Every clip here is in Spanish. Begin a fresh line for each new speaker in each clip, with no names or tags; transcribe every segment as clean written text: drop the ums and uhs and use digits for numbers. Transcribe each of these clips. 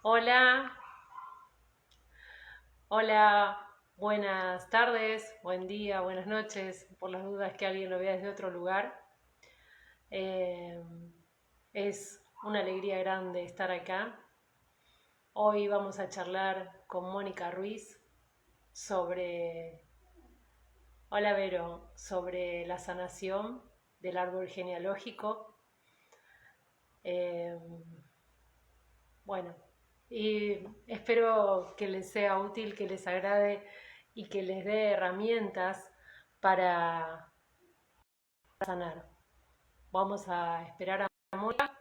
Hola, hola, buenas tardes, buen día, buenas noches, por las dudas que alguien lo vea desde otro lugar. Eh, es una alegría grande estar acá. Hoy vamos a charlar con Mónica Ruiz sobre, hola Vero, sobre la sanación del árbol genealógico. Eh, Bueno, y espero que les sea útil, que les agrade y que les dé herramientas para sanar. Vamos a esperar a Mónica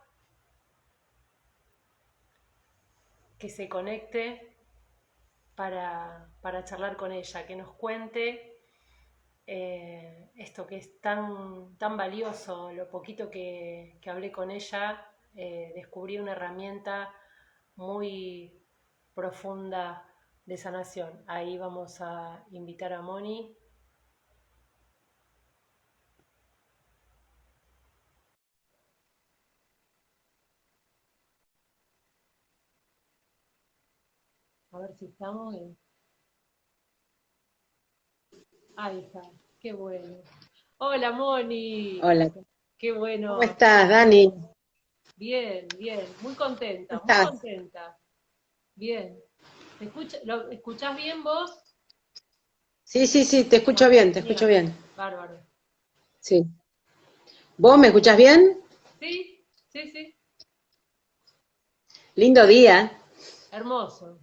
que se conecte para charlar con ella, que nos cuente esto que es tan valioso. Lo poquito que hablé con ella, descubrí una herramienta muy profunda de sanación. Ahí vamos a invitar a Moni. A ver si estamos en... Ahí está, qué bueno. Hola Moni,
Hola,
qué
¿cómo
bueno.
estás, Dani? ¿Cómo
Bien, bien, muy contenta, muy
estás?
contenta. Bien. ¿Lo escuchás bien vos?
Sí, sí, sí, te escucho
Ah,
bien, te escucho
genial.
bien.
Bárbaro.
Sí. ¿Vos me escuchás bien?
Sí, sí, sí.
Lindo día.
Hermoso,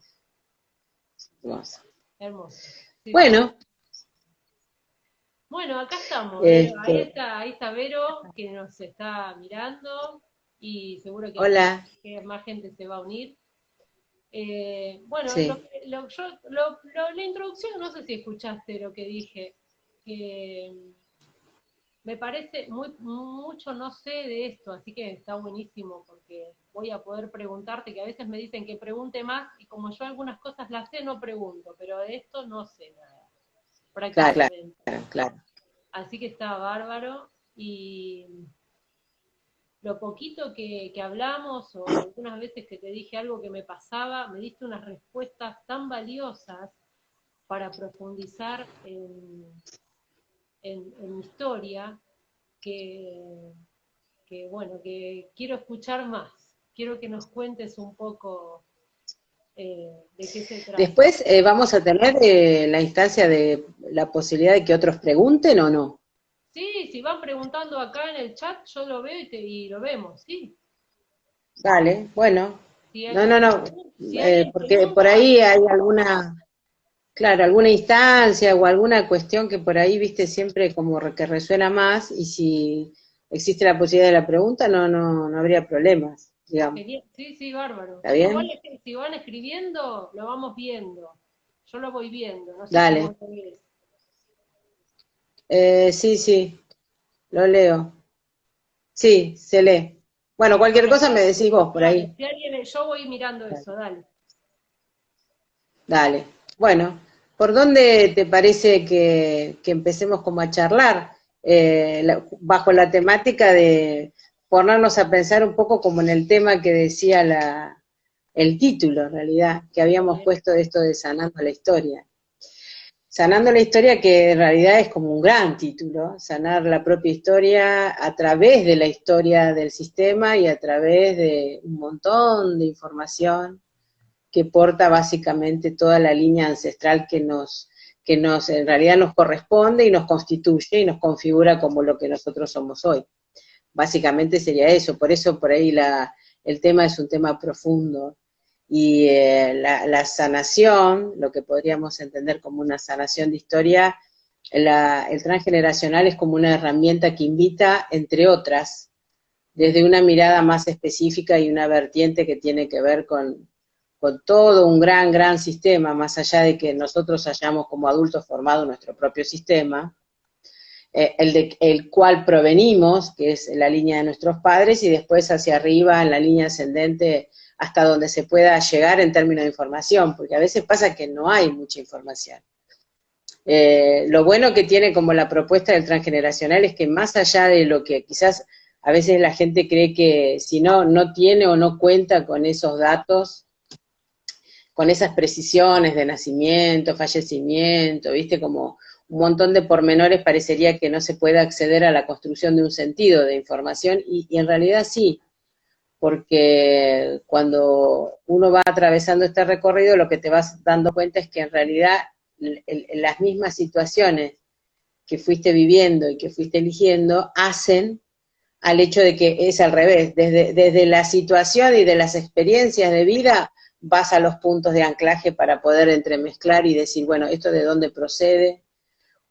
Hermoso.
hermoso. Sí, sí.
Bueno,
Bueno, acá estamos, Vero.
este,
Ahí está Vero, que nos está mirando y seguro
hola,
que más gente se va a unir. Bueno,
sí.
la introducción, no sé si escuchaste lo que dije, que me parece mucho no sé de esto, así que está buenísimo porque voy a poder preguntarte, que a veces me dicen que pregunte más y como yo algunas cosas las sé, no pregunto, pero de esto no sé nada,
Claro, claro,
prácticamente.
claro.
Así que está bárbaro y lo poquito que hablamos o algunas veces que te dije algo que me pasaba, me diste unas respuestas tan valiosas para profundizar en mi historia que, bueno, que quiero escuchar más. Quiero que nos cuentes un poco de qué se trata.
Después vamos a tener la instancia de la posibilidad de que otros pregunten o no.
Sí, si van preguntando acá en el chat, yo lo veo y lo vemos, sí.
Vale, bueno.
Si
No, no,
alguien,
no,
si alguien
porque por
pregunta,
ahí hay alguna, claro, alguna instancia o alguna cuestión que por ahí, viste, siempre como que resuena más y si existe la posibilidad de la pregunta, no habría problemas, digamos.
sí, sí, bárbaro.
¿Está bien?
Si van escribiendo, lo vamos viendo. Yo lo voy viendo, no sé si
Dale.
vos lo ves.
Sí, sí, lo leo. Sí, se lee. Bueno, cualquier
Bueno,
cosa me decís vos por
dale,
ahí.
si alguien, yo voy mirando eso, dale.
Dale. Bueno, ¿por dónde te parece que empecemos como a charlar? Bajo la temática de ponernos a pensar un poco como en el tema que decía el título, en realidad, que habíamos
Dale.
puesto esto de sanando la historia. Sanando la historia que en realidad es como un gran título, sanar la propia historia a través de la historia del sistema y a través de un montón de información que porta básicamente toda la línea ancestral que nos en realidad nos corresponde y nos constituye y nos configura como lo que nosotros somos hoy. Básicamente sería eso, por eso por ahí el tema es un tema profundo. Y la sanación, lo que podríamos entender como una sanación de historia, el transgeneracional es como una herramienta que invita, entre otras, desde una mirada más específica y una vertiente que tiene que ver con todo un gran sistema, más allá de que nosotros hayamos como adultos formado nuestro propio sistema, el cual provenimos, que es la línea de nuestros padres, y después hacia arriba en la línea ascendente hasta donde se pueda llegar en términos de información, porque a veces pasa que no hay mucha información. Lo bueno que tiene como la propuesta del transgeneracional es que más allá de lo que quizás a veces la gente cree que si no tiene o no cuenta con esos datos, con esas precisiones de nacimiento, fallecimiento, ¿viste? Como un montón de pormenores parecería que no se puede acceder a la construcción de un sentido de información, y en realidad sí, porque cuando uno va atravesando este recorrido, lo que te vas dando cuenta es que en realidad las mismas situaciones que fuiste viviendo y que fuiste eligiendo hacen al hecho de que es al revés, desde la situación y de las experiencias de vida vas a los puntos de anclaje para poder entremezclar y decir, bueno, esto de dónde procede,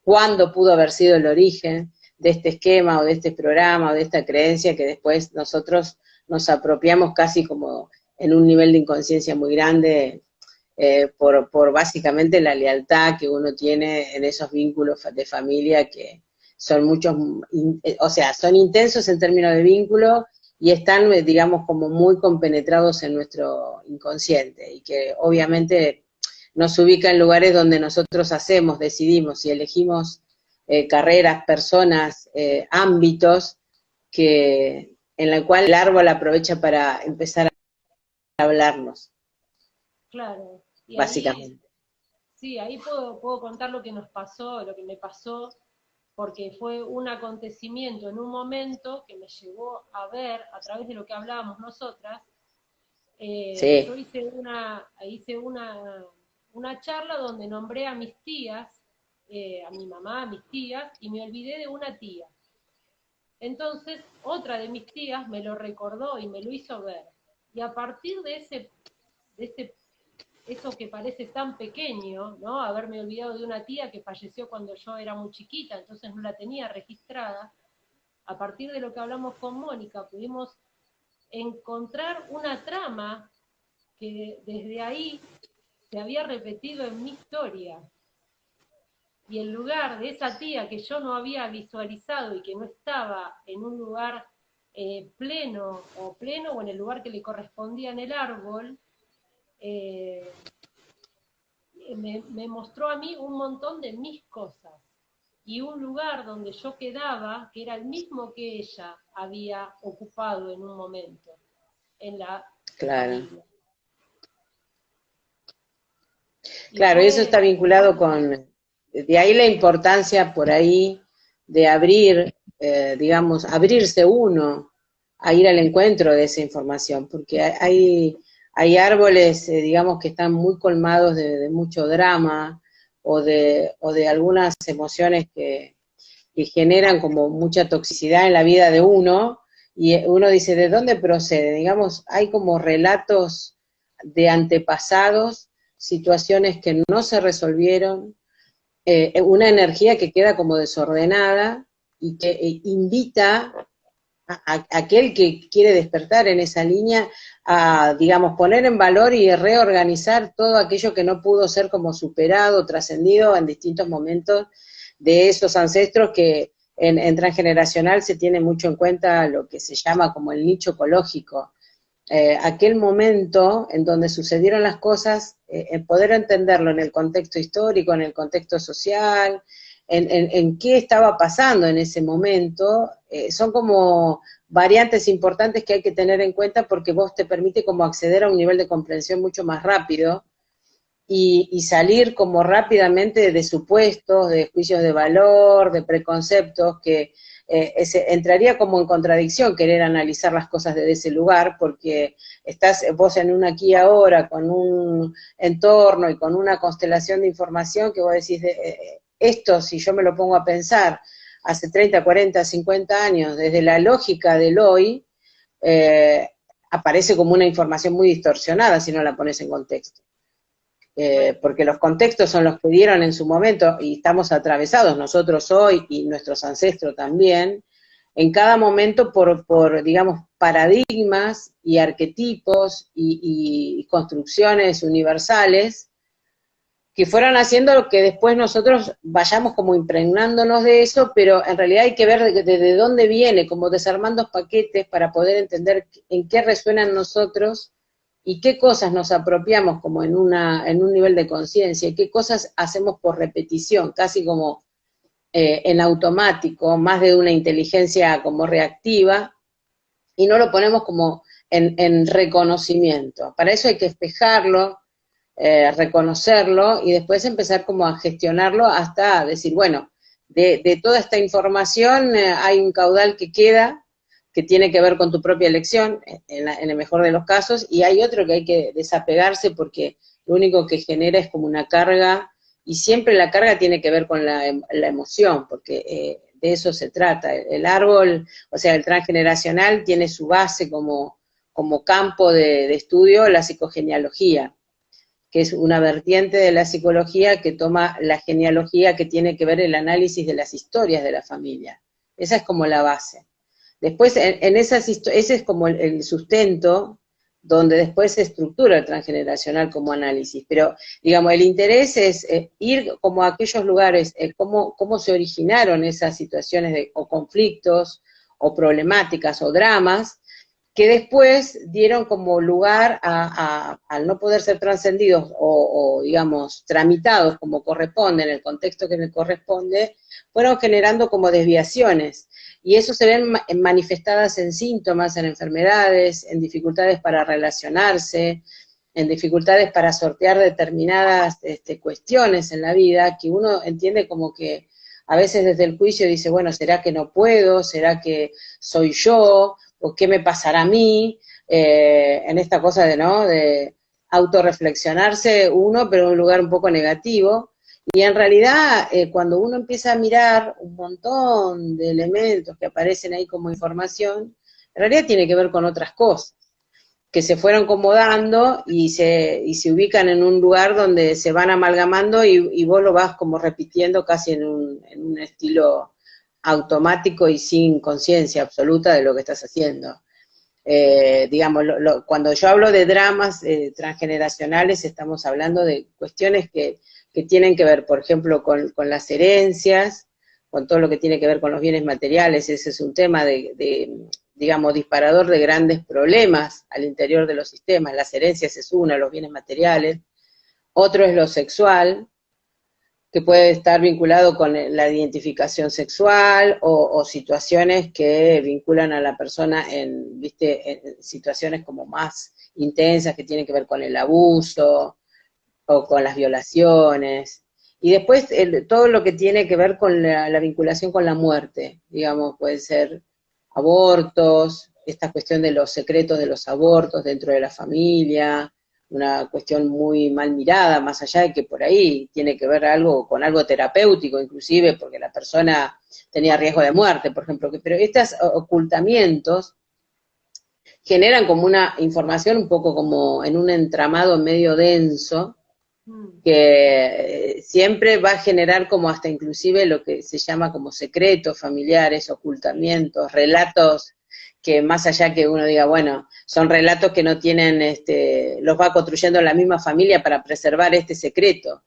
cuándo pudo haber sido el origen de este esquema o de este programa o de esta creencia que después nosotros nos apropiamos casi como en un nivel de inconsciencia muy grande, por básicamente la lealtad que uno tiene en esos vínculos de familia que son muchos, o sea, son intensos en términos de vínculo y están, digamos, como muy compenetrados en nuestro inconsciente, y que obviamente nos ubica en lugares donde nosotros hacemos, decidimos y elegimos carreras, personas, ámbitos en la cual el árbol aprovecha para empezar a hablarnos,
Claro, y ahí,
básicamente.
sí, ahí puedo contar lo que nos pasó, lo que me pasó, porque fue un acontecimiento en un momento que me llevó a ver, a través de lo que hablábamos nosotras, yo
Sí,
hice una charla donde nombré a mis tías, a mi mamá, a mis tías, y me olvidé de una tía. Entonces, otra de mis tías me lo recordó y me lo hizo ver. Y a partir de ese eso que parece tan pequeño, ¿no? Haberme olvidado de una tía que falleció cuando yo era muy chiquita, entonces no la tenía registrada. A partir de lo que hablamos con Mónica, pudimos encontrar una trama que desde ahí se había repetido en mi historia. Y el lugar de esa tía que yo no había visualizado y que no estaba en un lugar pleno o en el lugar que le correspondía en el árbol, eh, me mostró a mí un montón de mis cosas y un lugar donde yo quedaba, que era el mismo que ella había ocupado en un momento en la
claro.
familia. Y
Claro, y eso está
fue,
vinculado con, de ahí la importancia por ahí de abrir, digamos, abrirse uno a ir al encuentro de esa información, porque hay árboles, digamos, que están muy colmados de mucho drama o de algunas emociones que generan como mucha toxicidad en la vida de uno, y uno dice, ¿de dónde procede? Digamos, hay como relatos de antepasados, situaciones que no se resolvieron, una energía que queda como desordenada y que invita a aquel que quiere despertar en esa línea a, digamos, poner en valor y reorganizar todo aquello que no pudo ser como superado, trascendido en distintos momentos de esos ancestros que en transgeneracional se tiene mucho en cuenta lo que se llama como el nicho ecológico, aquel momento en donde sucedieron las cosas, poder entenderlo en el contexto histórico, en el contexto social, en qué estaba pasando en ese momento, son como variantes importantes que hay que tener en cuenta porque vos te permite como acceder a un nivel de comprensión mucho más rápido y salir como rápidamente de supuestos, de juicios de valor, de preconceptos, que entraría como en contradicción querer analizar las cosas desde ese lugar, porque estás vos en un aquí y ahora, con un entorno y con una constelación de información que vos decís, esto si yo me lo pongo a pensar, hace 30, 40, 50 años, desde la lógica del hoy, aparece como una información muy distorsionada si no la pones en contexto.
bueno,
Porque los contextos son los que dieron en su momento y estamos atravesados nosotros hoy y nuestros ancestros también, en cada momento digamos, paradigmas y arquetipos y construcciones universales que fueron haciendo que después nosotros vayamos como impregnándonos de eso, pero en realidad hay que ver desde dónde viene, como desarmando paquetes para poder entender en qué resuenan nosotros y qué cosas nos apropiamos como en un nivel de conciencia, y qué cosas hacemos por repetición, casi como en automático, más de una inteligencia como reactiva, y no lo ponemos como en reconocimiento. Para eso hay que espejarlo, reconocerlo y después empezar como a gestionarlo hasta decir, bueno, de toda esta información hay un caudal que queda, que tiene que ver con tu propia elección, en el mejor de los casos, y hay otro que hay que desapegarse porque lo único que genera es como una carga, y siempre la carga tiene que ver con la emoción, porque de eso se trata. El árbol, o sea, el transgeneracional tiene su base como campo de estudio la psicogenealogía, que es una vertiente de la psicología que toma la genealogía que tiene que ver el análisis de las historias de la familia. Esa es como la base. Después, ese es como el sustento donde después se estructura el transgeneracional como análisis. Pero, digamos, el interés es ir como a aquellos lugares, cómo se originaron esas situaciones o conflictos, o problemáticas, o dramas, que después dieron como lugar al no poder ser trascendidos digamos, tramitados como corresponde, en el contexto que le corresponde, fueron generando como desviaciones. Y eso se ven manifestadas en síntomas, en enfermedades, en dificultades para relacionarse, en dificultades para sortear determinadas cuestiones en la vida, que uno entiende como que a veces desde el juicio dice, bueno, ¿será que no puedo? ¿Será que soy yo? ¿O qué me pasará a mí? En esta cosa de autorreflexionarse uno, pero en un lugar un poco negativo. Y en realidad, cuando uno empieza a mirar un montón de elementos que aparecen ahí como información, en realidad tiene que ver con otras cosas, que se fueron acomodando y se ubican en un lugar donde se van amalgamando y vos lo vas como repitiendo casi en un estilo automático y sin conciencia absoluta de lo que estás haciendo. Digamos, cuando yo hablo de dramas transgeneracionales, estamos hablando de cuestiones que tienen que ver, por ejemplo, con las herencias, con todo lo que tiene que ver con los bienes materiales. Ese es un tema digamos, disparador de grandes problemas al interior de los sistemas. Las herencias es uno, los bienes materiales. Otro es lo sexual, que puede estar vinculado con la identificación sexual o situaciones que vinculan a la persona ¿viste? En situaciones como más intensas que tienen que ver con el abuso o con las violaciones. Y después todo lo que tiene que ver con la vinculación con la muerte, digamos, puede ser abortos, esta cuestión de los secretos de los abortos dentro de la familia, una cuestión muy mal mirada, más allá de que por ahí tiene que ver con algo terapéutico, inclusive porque la persona tenía riesgo de muerte, por ejemplo. Pero estos ocultamientos generan como una información un poco como en un entramado medio denso, que siempre va a generar como hasta inclusive lo que se llama como secretos familiares, ocultamientos, relatos que más allá que uno diga, bueno, son relatos que no tienen, los va construyendo la misma familia para preservar este secreto.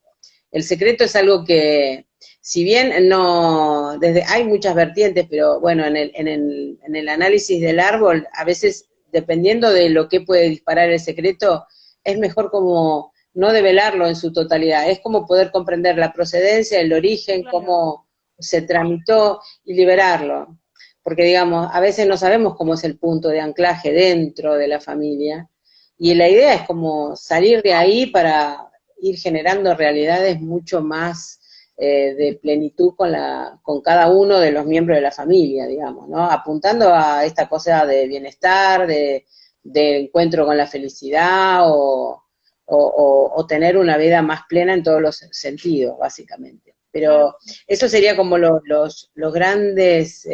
El secreto es algo que, si bien no, hay muchas vertientes, pero bueno, en el análisis del árbol, a veces, dependiendo de lo que puede disparar el secreto, es mejor como no develarlo en su totalidad, es como poder comprender la procedencia, el origen, claro, cómo se tramitó y liberarlo. Porque, digamos, a veces no sabemos cómo es el punto de anclaje dentro de la familia, y la idea es como salir de ahí para ir generando realidades mucho más de plenitud con cada uno de los miembros de la familia, digamos, ¿no? Apuntando a esta cosa de bienestar, de encuentro con la felicidad o tener una vida más plena en todos los sentidos, básicamente. Pero eso sería como los grandes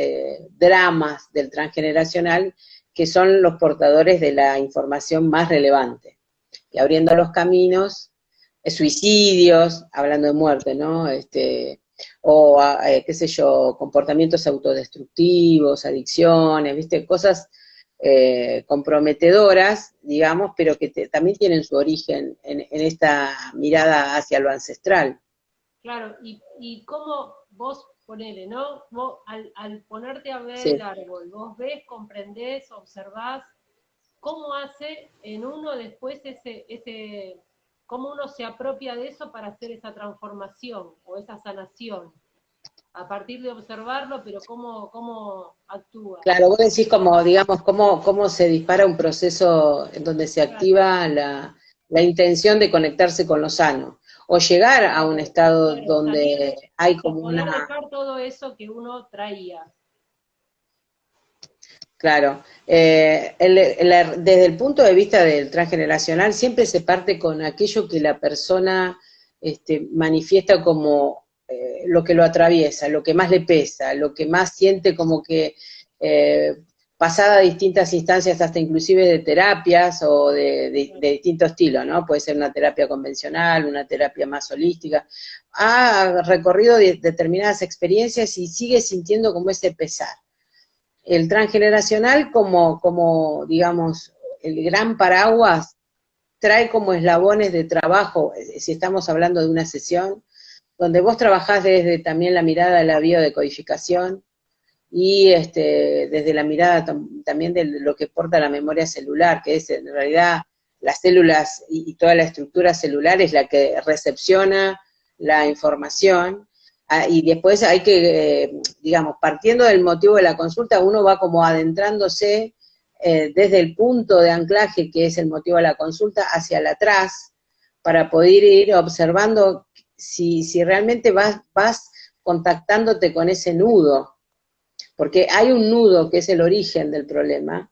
dramas del transgeneracional, que son los portadores de la información más relevante, y abriendo los caminos, suicidios, hablando de muerte, ¿no? O, qué sé yo, comportamientos autodestructivos, adicciones, ¿viste? Cosas comprometedoras, digamos, pero que también tienen su origen en esta mirada hacia lo ancestral.
Claro, y cómo vos ponele, ¿no? Vos al ponerte a ver
Sí.
el árbol, vos ves, comprendés, observás, cómo hace en uno después cómo uno se apropia de eso para hacer esa transformación o esa sanación, a partir de observarlo, pero cómo actúa.
Claro, vos decís como, digamos, cómo se dispara un proceso en donde se activa la intención de conectarse con lo sano, o llegar a un estado
Claro,
donde hay como
poder
una,
dejar todo eso que uno traía.
claro, desde el punto de vista del transgeneracional siempre se parte con aquello que la persona manifiesta como lo que lo atraviesa, lo que más le pesa, lo que más siente como que eh, pasada a distintas instancias, hasta inclusive de terapias o de distinto estilo, ¿no? Puede ser una terapia convencional, una terapia más holística, ha recorrido determinadas experiencias y sigue sintiendo como ese pesar. El transgeneracional como, digamos, el gran paraguas trae como eslabones de trabajo, si estamos hablando de una sesión, donde vos trabajás desde también la mirada de la biodecodificación y desde la mirada también de lo que porta la memoria celular, que es en realidad las células y toda la estructura celular es la que recepciona la información. Y después hay que, digamos, partiendo del motivo de la consulta, uno va como adentrándose desde el punto de anclaje, que es el motivo de la consulta, hacia el atrás, para poder ir observando si realmente vas contactándote con ese nudo, porque hay un nudo que es el origen del problema,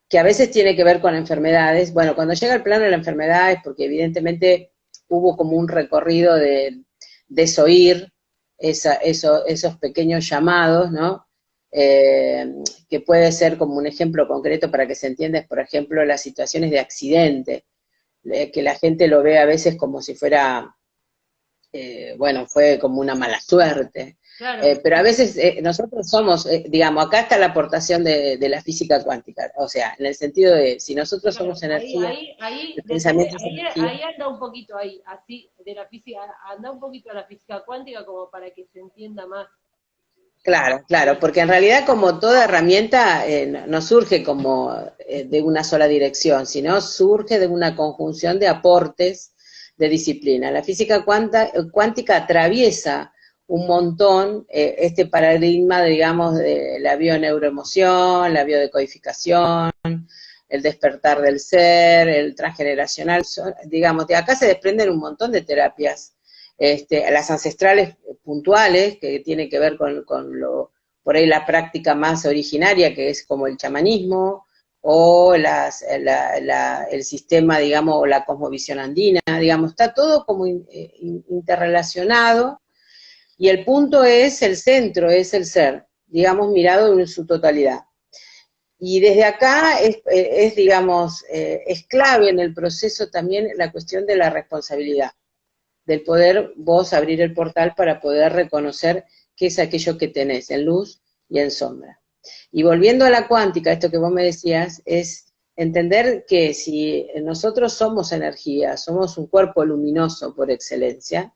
que a veces tiene que ver con enfermedades. Bueno, cuando llega al plano de la enfermedad es porque evidentemente hubo como un recorrido de desoír esos pequeños llamados, ¿no? Que puede ser como un ejemplo concreto para que se entienda, es por ejemplo las situaciones de accidente, que la gente lo ve a veces como si fuera, bueno, fue como una mala suerte.
Claro.
Pero a veces nosotros somos, digamos, acá está la aportación de la física cuántica, o sea, en el sentido de, si nosotros
Claro,
somos energía,
ahí
el
depende,
pensamiento es energía.
ahí anda un poquito ahí, así, de la física, anda un poquito a la física cuántica como para que se entienda más.
Claro, claro, porque en realidad como toda herramienta no surge como de una sola dirección, sino surge de una conjunción de aportes de disciplina. La física cuántica atraviesa un montón este paradigma, digamos, de la bioneuroemoción, la biodecodificación, el despertar del ser, el transgeneracional, digamos, de acá se desprenden un montón de terapias, las ancestrales puntuales, que tiene que ver con por ahí la práctica más originaria, que es como el chamanismo, o el sistema, digamos, o la cosmovisión andina, digamos, está todo como interrelacionado, y el punto es el centro, es el ser, digamos, mirado en su totalidad. Y desde acá digamos, es clave en el proceso también la cuestión de la responsabilidad, del poder vos abrir el portal para poder reconocer qué es aquello que tenés en luz y en sombra. Y volviendo a la cuántica, esto que vos me decías, es entender que si nosotros somos energía, somos un cuerpo luminoso por excelencia,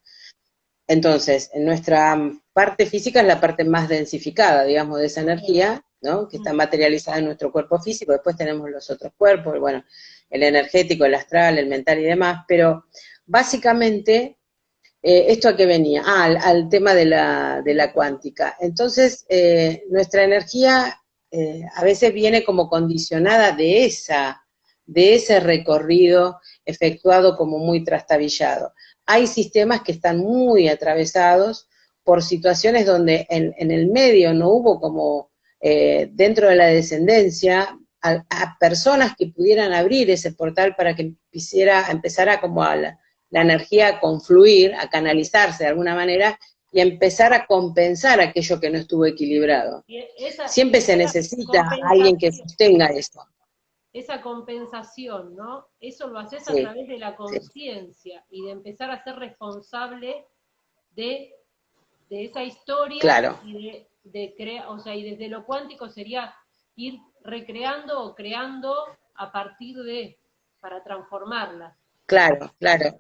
entonces en nuestra parte física es la parte más densificada, digamos, de esa energía, ¿no? Que está materializada en nuestro cuerpo físico, después tenemos los otros cuerpos, bueno, el energético, el astral, el mental y demás, pero básicamente ¿esto a qué venía? Al tema de la cuántica. Entonces, nuestra energía a veces viene como condicionada de ese recorrido efectuado como muy trastabillado. Hay sistemas que están muy atravesados por situaciones donde en el medio no hubo como, dentro de la descendencia, a personas que pudieran abrir ese portal para que empezara como la energía a confluir, a canalizarse de alguna manera y a empezar a compensar aquello que no estuvo equilibrado. Siempre se necesita alguien que sostenga eso.
Esa compensación, ¿no? Eso lo haces a
Sí,
través de la
sí.
conciencia y de empezar a ser responsable de, de esa historia
Claro,
de crear, o sea, y desde lo cuántico sería ir recreando o creando a partir de, para transformarla.
claro, claro.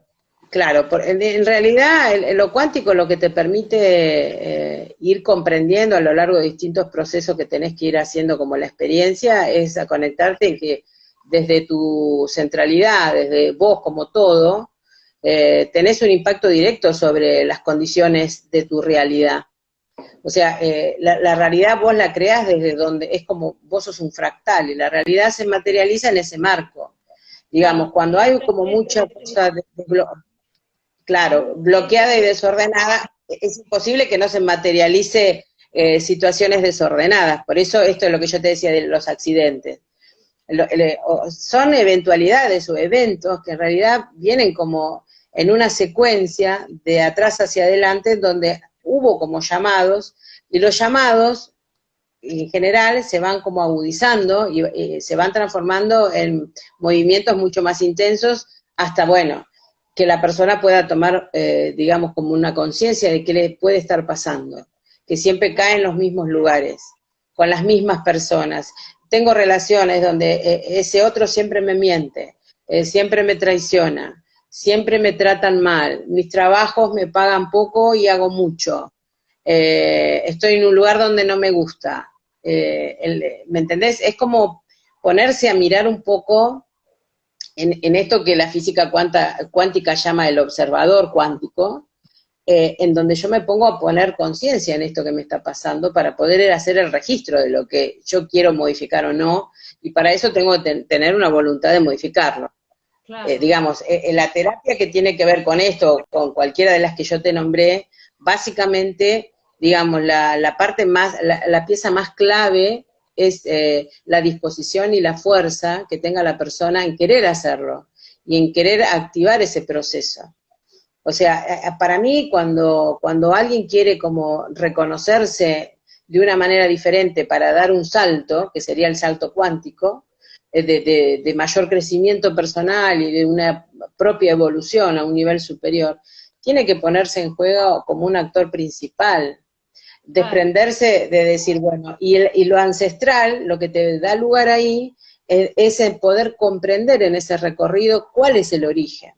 Claro, en realidad lo cuántico lo que te permite ir comprendiendo a lo largo de distintos procesos que tenés que ir haciendo como la experiencia es a conectarte en que desde tu centralidad, desde vos como todo, tenés un impacto directo sobre las condiciones de tu realidad. O sea, la realidad vos la creás desde donde es como vos sos un fractal y la realidad se materializa en ese marco. Digamos, cuando hay como mucha cosa claro, bloqueada y desordenada, es imposible que no se materialice situaciones desordenadas. Por eso esto es lo que yo te decía de los accidentes. Son eventualidades o eventos que en realidad vienen como en una secuencia de atrás hacia adelante donde hubo como llamados, y los llamados en general se van como agudizando y se van transformando en movimientos mucho más intensos hasta, bueno, que la persona pueda tomar, digamos, como una conciencia de qué le puede estar pasando, que siempre cae en los mismos lugares, con las mismas personas. Tengo relaciones donde ese otro siempre me miente, siempre me traiciona, siempre me tratan mal, mis trabajos me pagan poco y hago mucho, estoy en un lugar donde no me gusta, ¿me entendés? Es como ponerse a mirar un poco en esto que la física cuántica llama el observador cuántico, en donde yo me pongo a poner conciencia en esto que me está pasando para poder hacer el registro de lo que yo quiero modificar o no, y para eso tengo que tener una voluntad de modificarlo.
Claro.
Digamos, la terapia que tiene que ver con esto, con cualquiera de las que yo te nombré, básicamente, digamos, la parte más, la pieza más clave es la disposición y la fuerza que tenga la persona en querer hacerlo y en querer activar ese proceso. O sea, para mí cuando alguien quiere como reconocerse de una manera diferente para dar un salto, que sería el salto cuántico, de mayor crecimiento personal y de una propia evolución a un nivel superior, tiene que ponerse en juego como un actor principal, desprenderse de decir, bueno, y lo ancestral, lo que te da lugar ahí, es el poder comprender en ese recorrido cuál es el origen.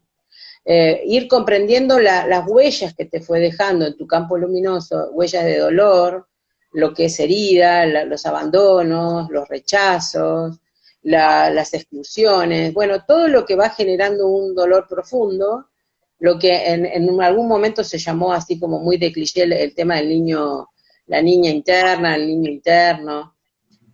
Ir comprendiendo las huellas que te fue dejando en tu campo luminoso, huellas de dolor, lo que es herida, los abandonos, los rechazos, las exclusiones, bueno, todo lo que va generando un dolor profundo, lo que en algún momento se llamó así como muy de cliché el tema del niño, la niña interna, el niño interno,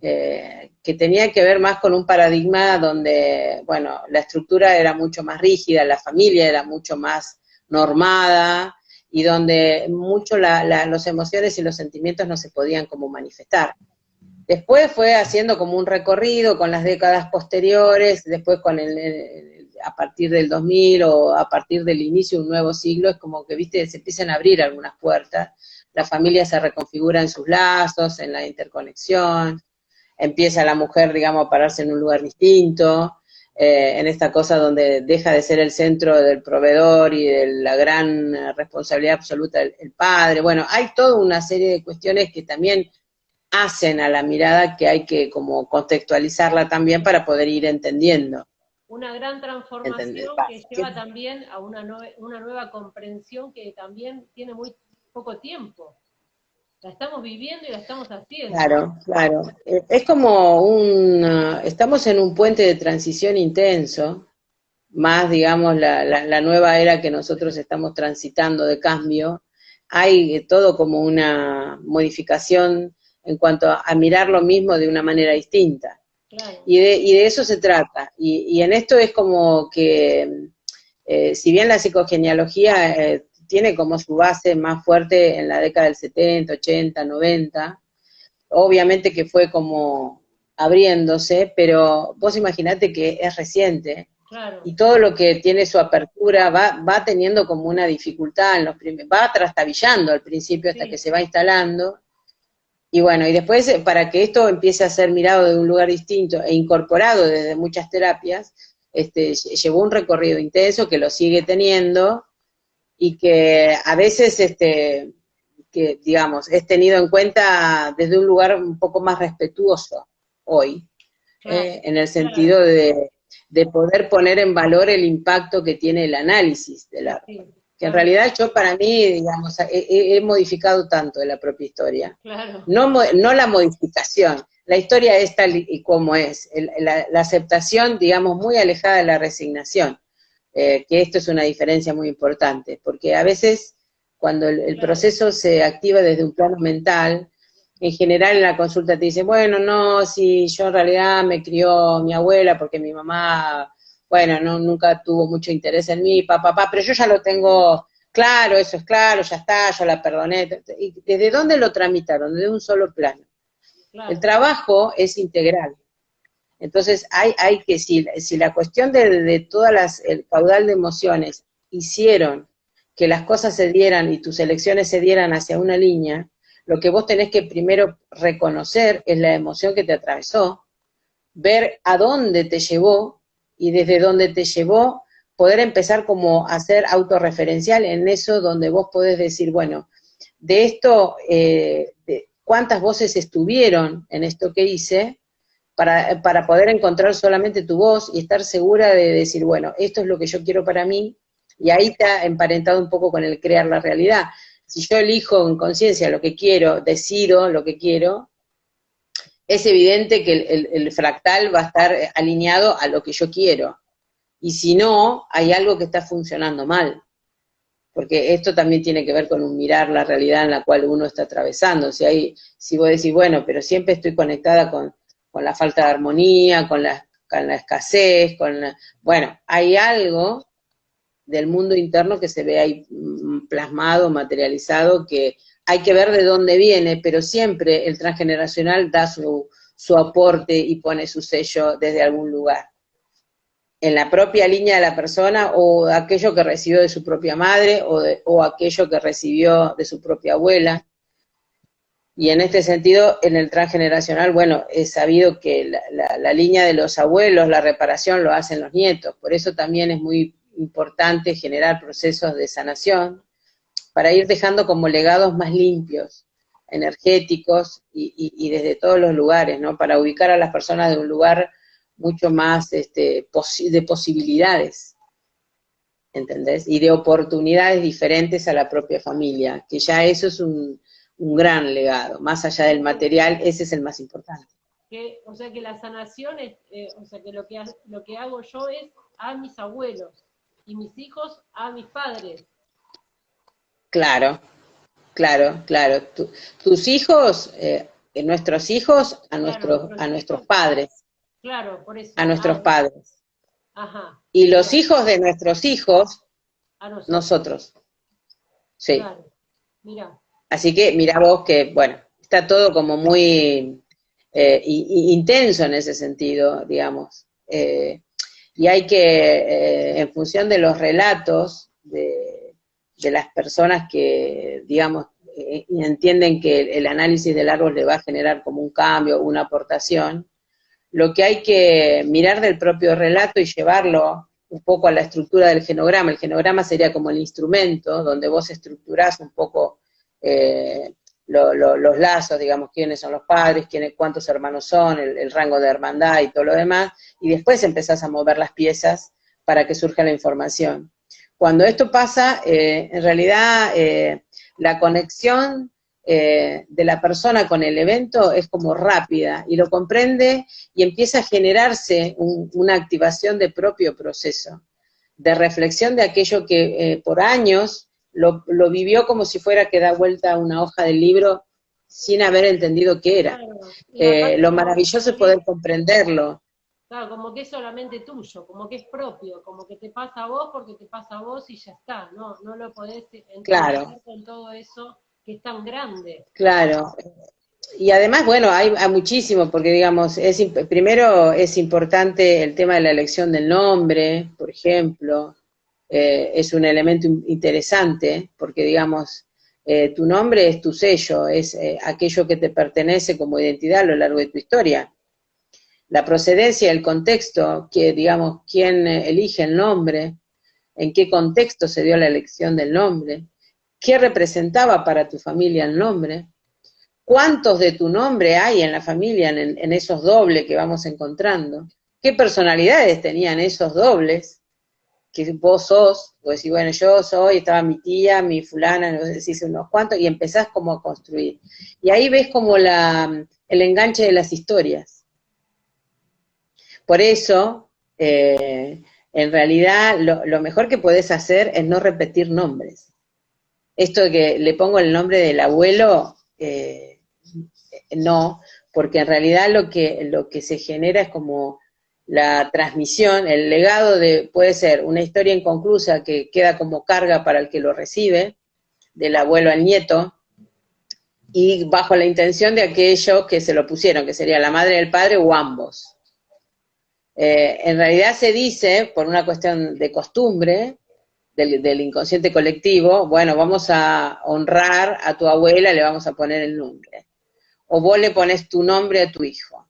que tenía que ver más con un paradigma donde, bueno, la estructura era mucho más rígida, la familia era mucho más normada y donde mucho las emociones y los sentimientos no se podían como manifestar. Después fue haciendo como un recorrido con las décadas posteriores, después con a partir del 2000 o a partir del inicio de un nuevo siglo, es como que, viste, se empiezan a abrir algunas puertas, la familia se reconfigura en sus lazos, en la interconexión, empieza la mujer, digamos, a pararse en un lugar distinto, en esta cosa donde deja de ser el centro del proveedor y de la gran responsabilidad absoluta del padre. Bueno, hay toda una serie de cuestiones que también hacen a la mirada que hay que como contextualizarla también para poder ir entendiendo.
Una gran transformación que lleva también a una nueva comprensión que también tiene muy poco tiempo. La estamos viviendo y la estamos haciendo.
Claro, claro. Es como estamos en un puente de transición intenso, más, digamos, la nueva era que nosotros estamos transitando de cambio. Hay todo como una modificación en cuanto a mirar lo mismo de una manera distinta.
Claro.
Y de eso se trata. Y en esto es como que, si bien la psicogenealogía tiene como su base más fuerte en la década del 70, 80, 90, obviamente que fue como abriéndose, pero vos imaginate que es reciente,
claro.
Y todo lo que tiene su apertura va teniendo como una dificultad, va trastabillando al principio hasta que se va instalando, y bueno, y después para que esto empiece a ser mirado de un lugar distinto e incorporado desde muchas terapias, llevó un recorrido intenso que lo sigue teniendo, y que a veces, que digamos, es tenido en cuenta desde un lugar un poco más respetuoso hoy, en el sentido de poder poner en valor el impacto que tiene el análisis del arte. Que en realidad yo para mí, digamos, he modificado tanto de la propia historia.
Claro.
No la modificación, la historia es tal y como es, la aceptación, digamos, muy alejada de la resignación. Que esto es una diferencia muy importante, porque a veces cuando el proceso se activa desde un plano mental, en general en la consulta te dicen, bueno, no, si yo en realidad me crió mi abuela porque mi mamá bueno, no, nunca tuvo mucho interés en mí, papá, pero yo ya lo tengo claro, eso es claro, ya está, yo la perdoné. ¿Y desde dónde lo tramitaron? Desde un solo plano. El
claro,
trabajo es integral. Entonces, hay que, si la cuestión de todas el caudal de emociones hicieron que las cosas se dieran y tus elecciones se dieran hacia una línea, lo que vos tenés que primero reconocer es la emoción que te atravesó, ver a dónde te llevó y desde dónde te llevó poder empezar como a ser autorreferencial en eso donde vos podés decir, bueno, de esto, cuántas voces estuvieron en esto que hice, para poder encontrar solamente tu voz y estar segura de decir, bueno, esto es lo que yo quiero para mí, y ahí está emparentado un poco con el crear la realidad. Si yo elijo en conciencia lo que quiero, decido lo que quiero, es evidente que el fractal va a estar alineado a lo que yo quiero. Y si no, hay algo que está funcionando mal. Porque esto también tiene que ver con un mirar la realidad en la cual uno está atravesando. Si vos decís, bueno, pero siempre estoy conectada con la falta de armonía, con la escasez, bueno, hay algo del mundo interno que se ve ahí plasmado, materializado, que hay que ver de dónde viene, pero siempre el transgeneracional da su aporte y pone su sello desde algún lugar. En la propia línea de la persona, o aquello que recibió de su propia madre, o aquello que recibió de su propia abuela. Y en este sentido, en el transgeneracional, bueno, es sabido que la línea de los abuelos, la reparación lo hacen los nietos. Por eso también es muy importante generar procesos de sanación para ir dejando como legados más limpios, energéticos y desde todos los lugares, ¿no? Para ubicar a las personas de un lugar mucho más de posibilidades, ¿entendés? Y de oportunidades diferentes a la propia familia, que ya eso es un gran legado, más allá del material, ese es el más importante.
o sea que la sanación es, o sea que lo que hago yo es a mis abuelos y mis hijos a mis padres.
Claro, claro, claro. Tus hijos, nuestros hijos,
Claro,
a
nuestros
nuestros
hijos,
padres,
claro, por
a
eso.
nuestros padres.
Ajá,
Y los
mira,
hijos de nuestros hijos,
a nosotros,
nosotros. Sí.
claro, mira,
Así que mira vos que, bueno, está todo como muy intenso en ese sentido, digamos. Y hay que, en función de los relatos de las personas que, digamos, entienden que el análisis del árbol le va a generar como un cambio, una aportación, lo que hay que mirar del propio relato y llevarlo un poco a la estructura del genograma. El genograma sería como el instrumento donde vos estructurás un poco los lazos, digamos, quiénes son los padres, cuántos hermanos son, el rango de hermandad y todo lo demás, y después empezás a mover las piezas para que surja la información. Cuando esto pasa, en realidad la conexión de la persona con el evento es como rápida y lo comprende y empieza a generarse una activación de propio proceso, de reflexión de aquello que por años lo vivió como si fuera que da vuelta a una hoja del libro sin haber entendido qué era.
claro. Y aparte
Lo maravilloso es poder comprenderlo.
claro, como que es solamente tuyo, como que es propio, como que te pasa a vos porque te pasa a vos y ya está, no lo podés
Claro,
entrelazar con todo eso que es tan grande.
claro. Y además, bueno, hay muchísimo, porque digamos, primero es importante el tema de la elección del nombre, por ejemplo, es un elemento interesante, porque digamos, tu nombre es tu sello, es aquello que te pertenece como identidad a lo largo de tu historia. La procedencia, el contexto, que digamos, quién elige el nombre, en qué contexto se dio la elección del nombre, qué representaba para tu familia el nombre, cuántos de tu nombre hay en la familia, en esos dobles que vamos encontrando, qué personalidades tenían esos dobles, que vos sos, vos decís, bueno, yo soy, estaba mi tía, mi fulana, vos decís unos cuantos, y empezás como a construir. Y ahí ves como el enganche de las historias. Por eso, en realidad, lo mejor que podés hacer es no repetir nombres. Esto de que le pongo el nombre del abuelo, no, porque en realidad lo que se genera es como la transmisión, el legado puede ser una historia inconclusa que queda como carga para el que lo recibe, del abuelo al nieto, y bajo la intención de aquellos que se lo pusieron, que sería la madre del padre o ambos. En realidad se dice, por una cuestión de costumbre, del inconsciente colectivo, bueno, vamos a honrar a tu abuela, le vamos a poner el nombre. O vos le pones tu nombre a tu hijo.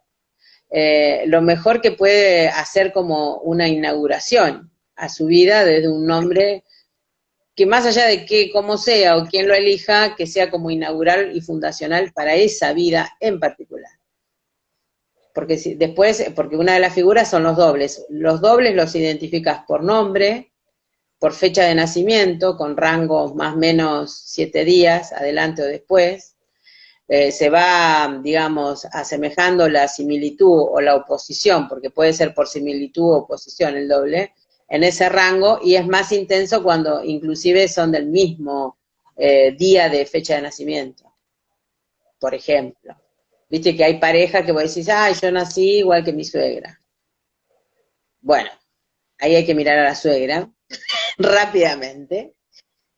Lo mejor que puede hacer como una inauguración a su vida desde un nombre que más allá de que cómo sea o quién lo elija, que sea como inaugural y fundacional para esa vida en particular. Porque porque una de las figuras son los dobles. Los dobles los identificas por nombre, por fecha de nacimiento, con rangos más o menos 7 días, adelante o después. Se va, digamos, asemejando la similitud o la oposición, porque puede ser por similitud o oposición el doble, en ese rango, y es más intenso cuando inclusive son del mismo día de fecha de nacimiento, por ejemplo. Viste que hay parejas que vos decís, yo nací igual que mi suegra. Bueno, ahí hay que mirar a la suegra rápidamente,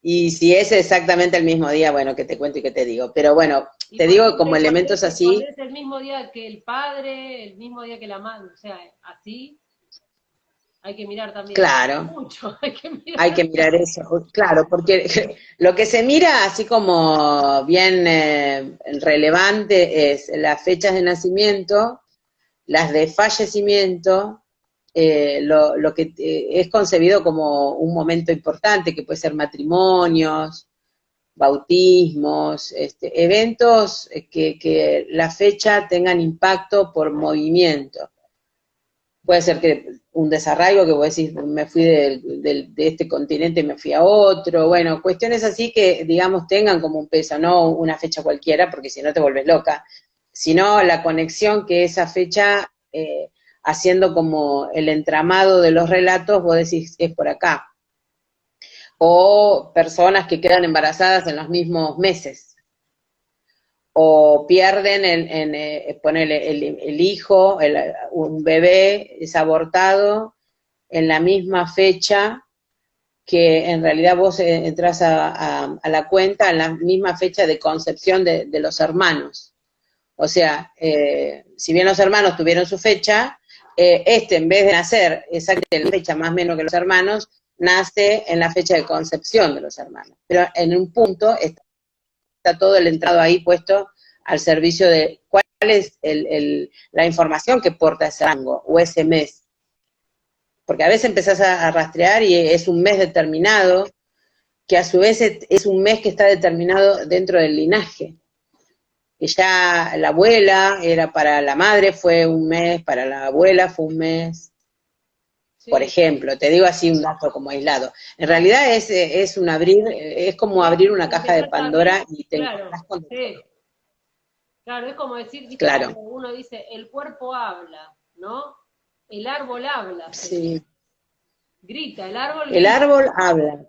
y si es exactamente el mismo día, bueno, que te cuento y que te digo. Pero bueno, te digo como elementos así.
Cuando es el mismo día que el padre, el mismo día que la madre, o sea, así, hay que mirar también.
Claro.
Mucho,
hay que mirar eso, claro, porque lo que se mira así como bien relevante es las fechas de nacimiento, las de fallecimiento, lo que es concebido como un momento importante, que puede ser matrimonios, bautismos, eventos que la fecha tengan impacto por movimiento. Puede ser que un desarraigo, que vos decís, me fui de este continente y me fui a otro, bueno, cuestiones así que, digamos, tengan como un peso, no una fecha cualquiera, porque si no te vuelves loca, sino la conexión que esa fecha, haciendo como el entramado de los relatos, vos decís, es por acá. O personas que quedan embarazadas en los mismos meses, o pierden ponele el hijo, un bebé es abortado en la misma fecha que en realidad vos entras a la cuenta en la misma fecha de concepción de los hermanos. O sea, si bien los hermanos tuvieron su fecha, en vez de nacer exactamente en la fecha más o menos que los hermanos, nace en la fecha de concepción de los hermanos. Pero en un punto está todo el entrado ahí puesto al servicio de cuál es la información que porta ese rango o ese mes. Porque a veces empezás a rastrear y es un mes determinado, que a su vez es un mes que está determinado dentro del linaje. Que ya la abuela era para la madre, fue un mes, para la abuela fue un mes. Sí. Por ejemplo, te digo así un dato como aislado. En realidad es como abrir una caja de Pandora y te encontrás con
sí. Claro, es como decir, ¿viste?
Claro.
Como uno dice, el cuerpo habla, ¿no? El árbol habla.
Sí.
Grita, el árbol
grita. El árbol habla,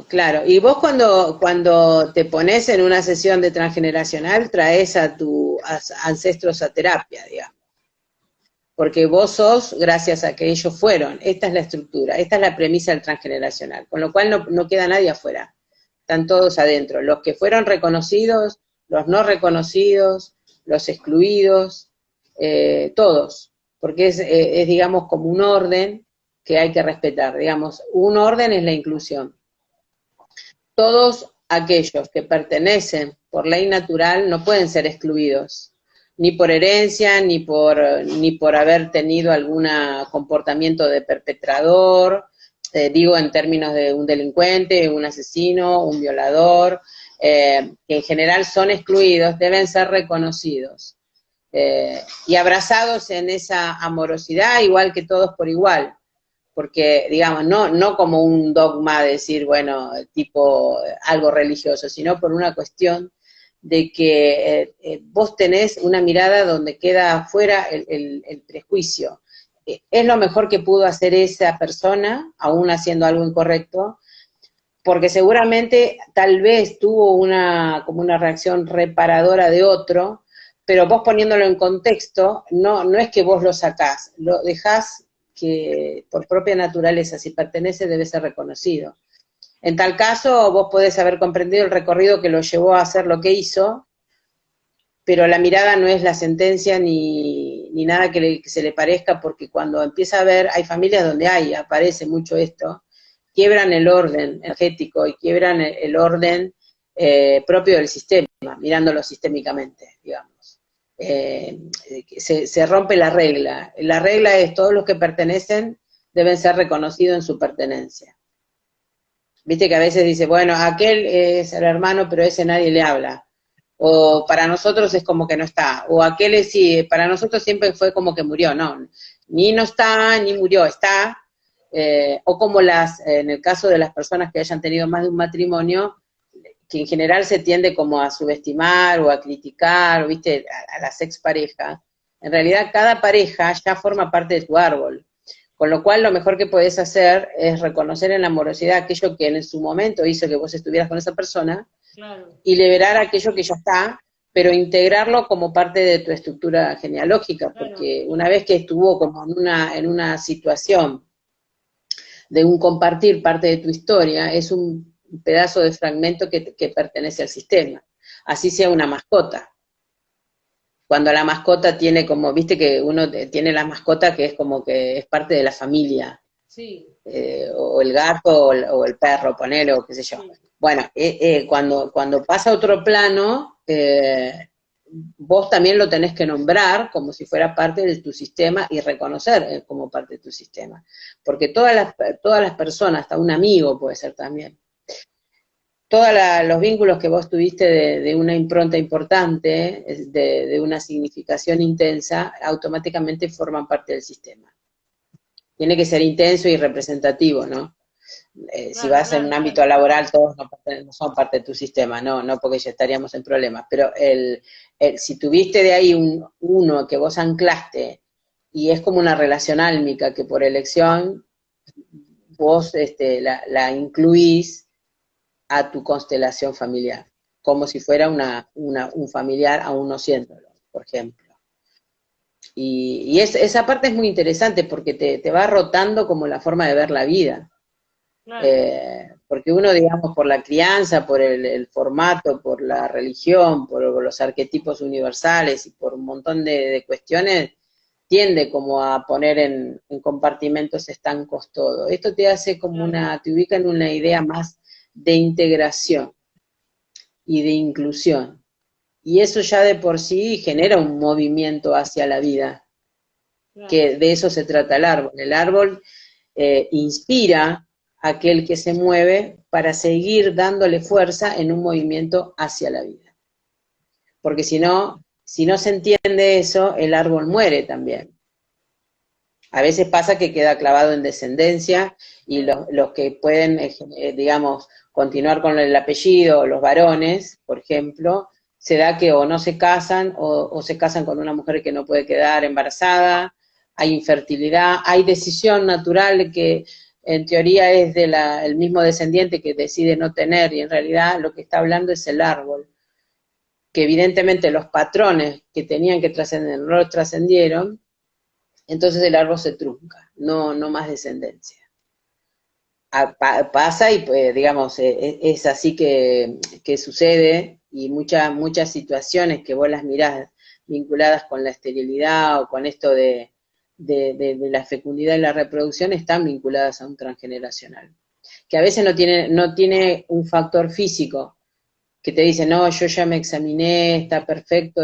claro. Y vos cuando te pones en una sesión de transgeneracional, traes a tus ancestros a terapia, digamos. Porque vos sos gracias a que ellos fueron. Esta es la estructura, esta es la premisa del transgeneracional. Con lo cual no queda nadie afuera. Están todos adentro. Los que fueron reconocidos, los no reconocidos, los excluidos, todos. Porque es, digamos, como un orden que hay que respetar. Digamos, un orden es la inclusión. Todos aquellos que pertenecen por ley natural no pueden ser excluidos, ni por herencia, ni por haber tenido algún comportamiento de perpetrador, digo en términos de un delincuente, un asesino, un violador, que en general son excluidos, deben ser reconocidos y abrazados en esa amorosidad, igual que todos por igual. Porque, digamos, no como un dogma de decir, bueno, tipo algo religioso, sino por una cuestión de que vos tenés una mirada donde queda afuera el prejuicio. Es lo mejor que pudo hacer esa persona, aún haciendo algo incorrecto, porque seguramente tal vez tuvo como una reacción reparadora de otro, pero vos poniéndolo en contexto, no es que vos lo sacás, lo dejás que por propia naturaleza, si pertenece, debe ser reconocido. En tal caso, vos podés haber comprendido el recorrido que lo llevó a hacer lo que hizo, pero la mirada no es la sentencia ni nada que se le parezca, porque cuando empieza a ver, hay familias donde aparece mucho esto, quiebran el orden energético y quiebran el orden propio del sistema, mirándolo sistémicamente, digamos. Se rompe la regla. La regla es todos los que pertenecen deben ser reconocidos en su pertenencia. Viste que a veces dice, bueno, aquel es el hermano, pero ese nadie le habla. O para nosotros es como que no está. O aquel es, sí, para nosotros siempre fue como que murió. No, ni no está, ni murió, está. O como en el caso de las personas que hayan tenido más de un matrimonio, que en general se tiende como a subestimar o a criticar, ¿viste? A las exparejas. En realidad cada pareja ya forma parte de tu árbol. Con lo cual, lo mejor que podés hacer es reconocer en la amorosidad aquello que en su momento hizo que vos estuvieras con esa persona, claro, y liberar aquello que ya está, pero integrarlo como parte de tu estructura genealógica, claro, porque una vez que estuvo como en una situación de un compartir parte de tu historia, es un pedazo de fragmento que pertenece al sistema, así sea una mascota. Cuando la mascota tiene como, viste que uno tiene la mascota que es como que es parte de la familia. Sí. O el gato o el perro, ponele, o qué sé yo. Sí. Bueno, cuando pasa a otro plano, vos también lo tenés que nombrar como si fuera parte de tu sistema y reconocer como parte de tu sistema. Porque todas las personas, hasta un amigo puede ser también, todos los vínculos que vos tuviste de una impronta importante, de una significación intensa, automáticamente forman parte del sistema. Tiene que ser intenso y representativo, ¿no? Si vas en un ámbito laboral, todos no son parte de tu sistema, no porque ya estaríamos en problemas, pero si tuviste de ahí uno que vos anclaste, y es como una relación álmica que por elección vos la incluís a tu constelación familiar, como si fuera un familiar aún no siéndolo, por ejemplo. Y esa parte es muy interesante porque te va rotando como la forma de ver la vida. Claro. Porque uno, digamos, por la crianza, por el formato, por la religión, por los arquetipos universales y por un montón de cuestiones, tiende como a poner en compartimentos estancos todo. Esto te hace como te ubica en una idea más de integración y de inclusión. Y eso ya de por sí genera un movimiento hacia la vida, que de eso se trata el árbol. El árbol inspira a aquel que se mueve para seguir dándole fuerza en un movimiento hacia la vida. Porque si no se entiende eso, el árbol muere también. A veces pasa que queda clavado en descendencia y los que pueden, digamos, continuar con el apellido, los varones, por ejemplo, se da que o no se casan o se casan con una mujer que no puede quedar embarazada, hay infertilidad, hay decisión natural que en teoría es el mismo descendiente que decide no tener, y en realidad lo que está hablando es el árbol, que evidentemente los patrones que tenían que trascender no los trascendieron, entonces el árbol se trunca, no más descendencia. Pasa y, pues, digamos, es así que sucede, y muchas situaciones que vos las mirás vinculadas con la esterilidad o con esto de la fecundidad y la reproducción están vinculadas a un transgeneracional, que a veces no tiene un factor físico, que te dice, no, yo ya me examiné, está perfecto,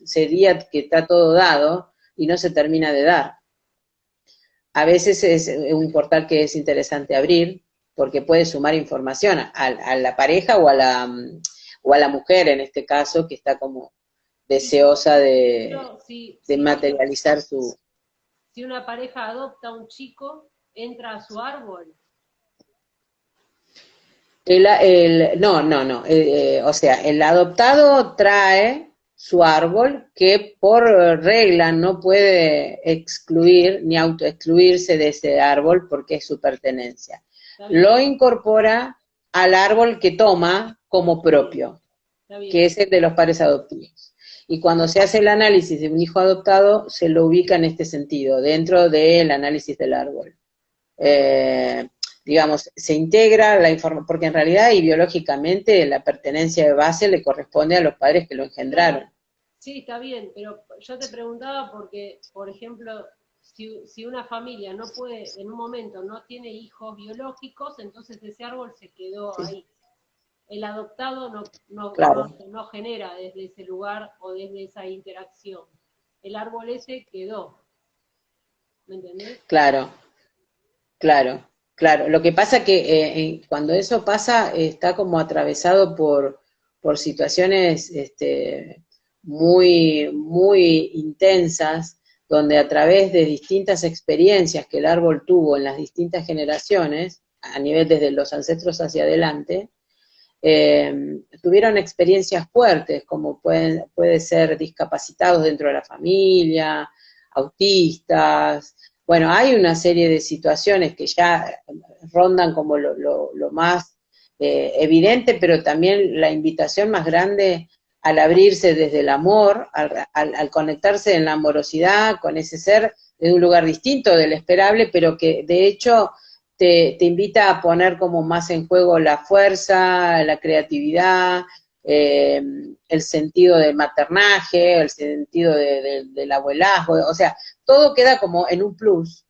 sería que está todo dado, y no se termina de dar. A veces es un portal que es interesante abrir, porque puede sumar información a la pareja o a la mujer, en este caso, que está como deseosa de materializar su...
Si una pareja adopta a un chico, ¿entra a su árbol?
No. O sea, el adoptado trae su árbol, que por regla no puede excluir ni autoexcluirse de ese árbol porque es su pertenencia. Lo incorpora al árbol que toma como propio, que es el de los padres adoptivos. y cuando se hace el análisis de un hijo adoptado, se lo ubica en este sentido, dentro del análisis del árbol. Digamos, se integra la información, porque en realidad y biológicamente la pertenencia de base le corresponde a los padres que lo engendraron.
Sí, está bien, pero yo te preguntaba porque, por ejemplo, si una familia no puede, en un momento no tiene hijos biológicos, entonces ese árbol se quedó
Sí,
ahí. El adoptado
claro,
no genera desde ese lugar o desde esa interacción. El árbol ese quedó, ¿me entendés?
claro, claro, claro. Lo que pasa que cuando eso pasa está como atravesado por situaciones muy, muy intensas, donde a través de distintas experiencias que el árbol tuvo en las distintas generaciones, a nivel desde los ancestros hacia adelante, tuvieron experiencias fuertes, como puede ser discapacitados dentro de la familia, autistas. Bueno, hay una serie de situaciones que ya rondan como lo más evidente, pero también la invitación más grande al abrirse desde el amor, al conectarse en la amorosidad con ese ser de un lugar distinto del esperable, pero que de hecho te invita a poner como más en juego la fuerza, la creatividad, el sentido del maternaje, el sentido del abuelazgo, o sea, todo queda como en un plus,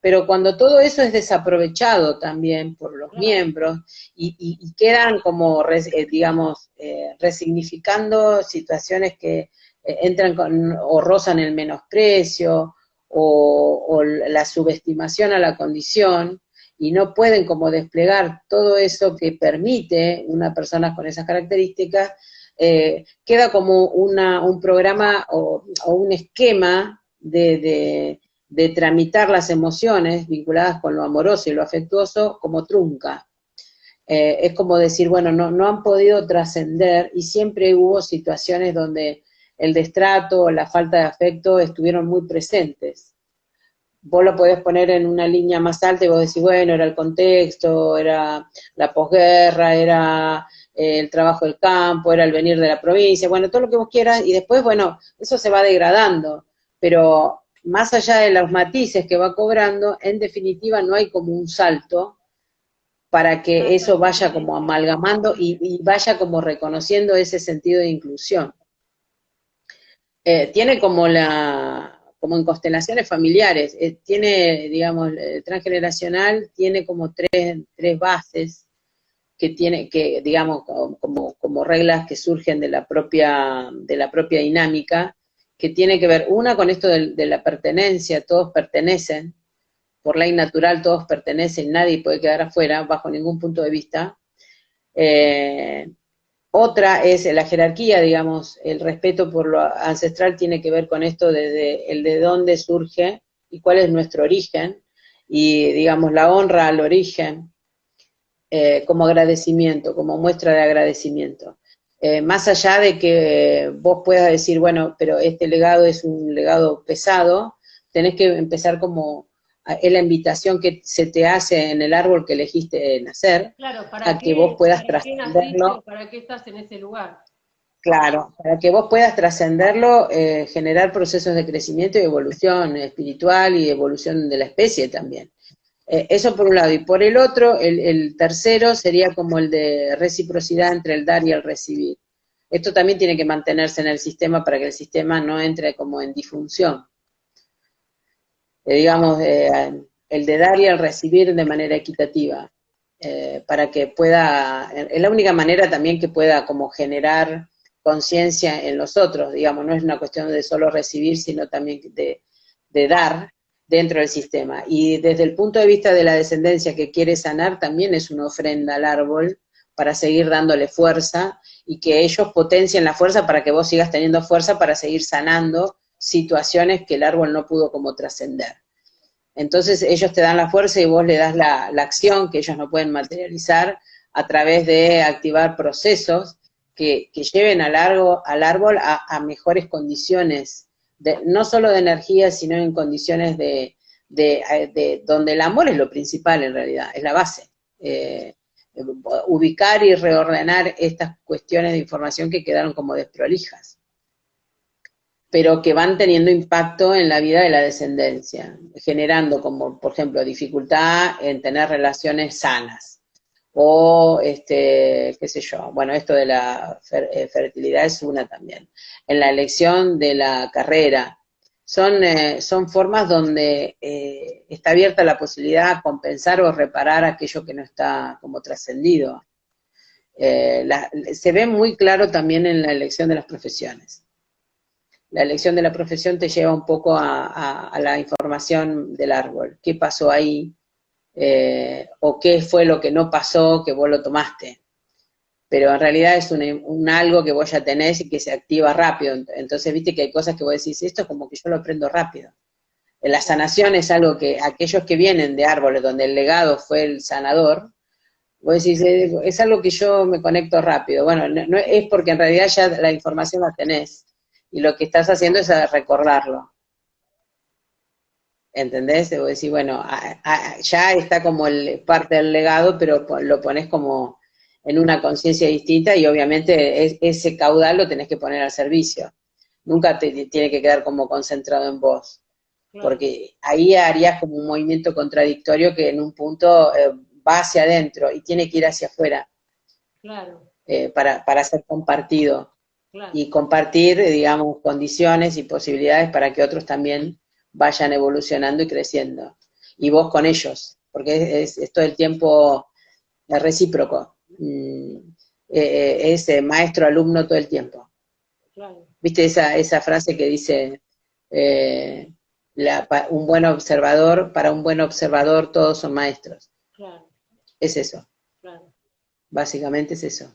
pero cuando todo eso es desaprovechado también por los
Claro.
miembros y quedan como, digamos, resignificando situaciones que entran o rozan el menosprecio o la subestimación a la condición, y no pueden como desplegar todo eso que permite una persona con esas características, queda como un programa o un esquema de tramitar las emociones vinculadas con lo amoroso y lo afectuoso como trunca. Es como decir, bueno, no han podido trascender y siempre hubo situaciones donde el destrato o la falta de afecto estuvieron muy presentes. Vos lo podés poner en una línea más alta y vos decís, bueno, era el contexto, era la posguerra, era el trabajo del campo, era el venir de la provincia, bueno, todo lo que vos quieras, y después, bueno, eso se va degradando, pero más allá de los matices que va cobrando, en definitiva no hay como un salto para que
Hasta
eso
el
vaya como
permanente.
amalgamando y vaya como reconociendo ese sentido de inclusión. Tiene como en constelaciones familiares, tiene, digamos, transgeneracional, tiene como tres bases que tiene, que, digamos, como reglas que surgen de la propia dinámica, que tiene que ver, una con esto de la pertenencia, todos pertenecen, por ley natural todos pertenecen, nadie puede quedar afuera, bajo ningún punto de vista. Eh, Otra es la jerarquía, digamos, el respeto por lo ancestral tiene que ver con esto desde el de dónde surge y cuál es nuestro origen, y digamos la honra al origen como agradecimiento, como muestra de agradecimiento. Más allá de que vos puedas decir, bueno, pero este legado es un legado pesado, tenés que empezar como, es la invitación que se te hace en el árbol que elegiste nacer,
Claro,
a que vos puedas
para qué naciste o
trascenderlo.
para qué estás en ese lugar?
Claro, para que vos puedas trascenderlo, generar procesos de crecimiento y evolución espiritual y evolución de la especie también. Eso por un lado. Y por el otro, el tercero sería como el de reciprocidad entre el dar y el recibir. Esto también tiene que mantenerse en el sistema para que el sistema no entre como en disfunción. Digamos, el de dar y el recibir de manera equitativa, para que pueda, es la única manera también que pueda como generar conciencia en los otros, digamos, no es una cuestión de solo recibir, sino también de dar dentro del sistema. Y desde el punto de vista de la descendencia que quiere sanar, también es una ofrenda al árbol para seguir dándole fuerza y que ellos potencien la fuerza para que vos sigas teniendo fuerza para seguir sanando situaciones que el árbol no pudo como trascender. Entonces ellos te dan la fuerza y vos le das la acción que ellos no pueden materializar a través de activar procesos que lleven al árbol a mejores condiciones, no solo de energía, sino en condiciones de donde el amor es lo principal en realidad, es la base. Ubicar y reordenar estas cuestiones de información que quedaron como desprolijas. pero que van teniendo impacto en la vida de la descendencia, generando como, por ejemplo, dificultad en tener relaciones sanas. O, qué sé yo, bueno, esto de la fertilidad es una también. En la elección de la carrera. Son formas donde está abierta la posibilidad de compensar o reparar aquello que no está como trascendido. Se ve muy claro también en la elección de las profesiones. La elección de la profesión te lleva un poco a la información del árbol. ¿Qué pasó ahí? O qué fue lo que no pasó que vos lo tomaste. Pero en realidad es un algo que vos ya tenés y que se activa rápido. Entonces, viste que hay cosas que vos decís, esto es como que yo lo aprendo rápido. La sanación es algo que aquellos que vienen de árboles donde el legado fue el sanador, vos decís, es algo que yo me conecto rápido. Bueno, no, es porque en realidad ya la información la tenés y lo que estás haciendo es recordarlo. ¿Entendés? Vos decís, bueno, ya está como parte del legado, pero lo pones como en una conciencia distinta y obviamente ese caudal lo tenés que poner al servicio. Nunca tiene que quedar como concentrado en vos,
Claro,
porque ahí harías como un movimiento contradictorio que en un punto va hacia adentro y tiene que ir hacia afuera
claro,
para ser compartido
claro.
y compartir, digamos, condiciones y posibilidades para que otros también vayan evolucionando y creciendo. Y vos con ellos, porque es todo el tiempo recíproco. Es maestro-alumno todo el tiempo.
Claro,
¿Viste esa frase que dice, un buen observador, para un buen observador todos son maestros?
claro,
Es eso,
claro.
básicamente es eso.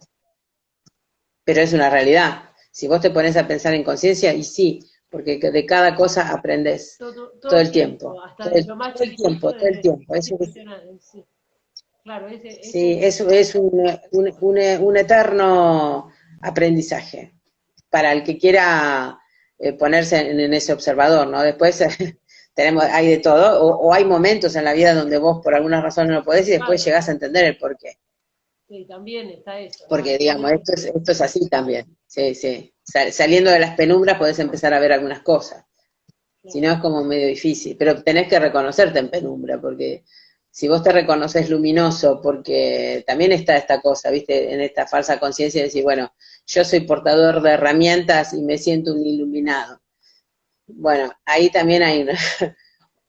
Pero es una realidad. Si vos te pones a pensar en conciencia, y sí, porque de cada cosa aprendes
Todo
todo
el
el tiempo,
tiempo, hasta de lo más
todo el tiempo,
chiquitito,
todo el tiempo.
es impresionante, sí. Claro,
Sí, eso es un eterno aprendizaje para el que quiera ponerse en ese observador, ¿no? Después hay de todo, o hay momentos en la vida donde vos por alguna razón no lo podés y después
claro,
llegás a entender el porqué.
sí, también está eso, ¿no?
Porque, digamos, esto es así también. Sí, sí. Saliendo de las penumbras podés empezar a ver algunas cosas. Si
Claro,
no, es como medio difícil. Pero tenés que reconocerte en penumbra, porque si vos te reconoces luminoso, porque también está esta cosa, ¿viste? En esta falsa conciencia de decir, bueno, yo soy portador de herramientas y me siento un iluminado. Bueno, ahí también hay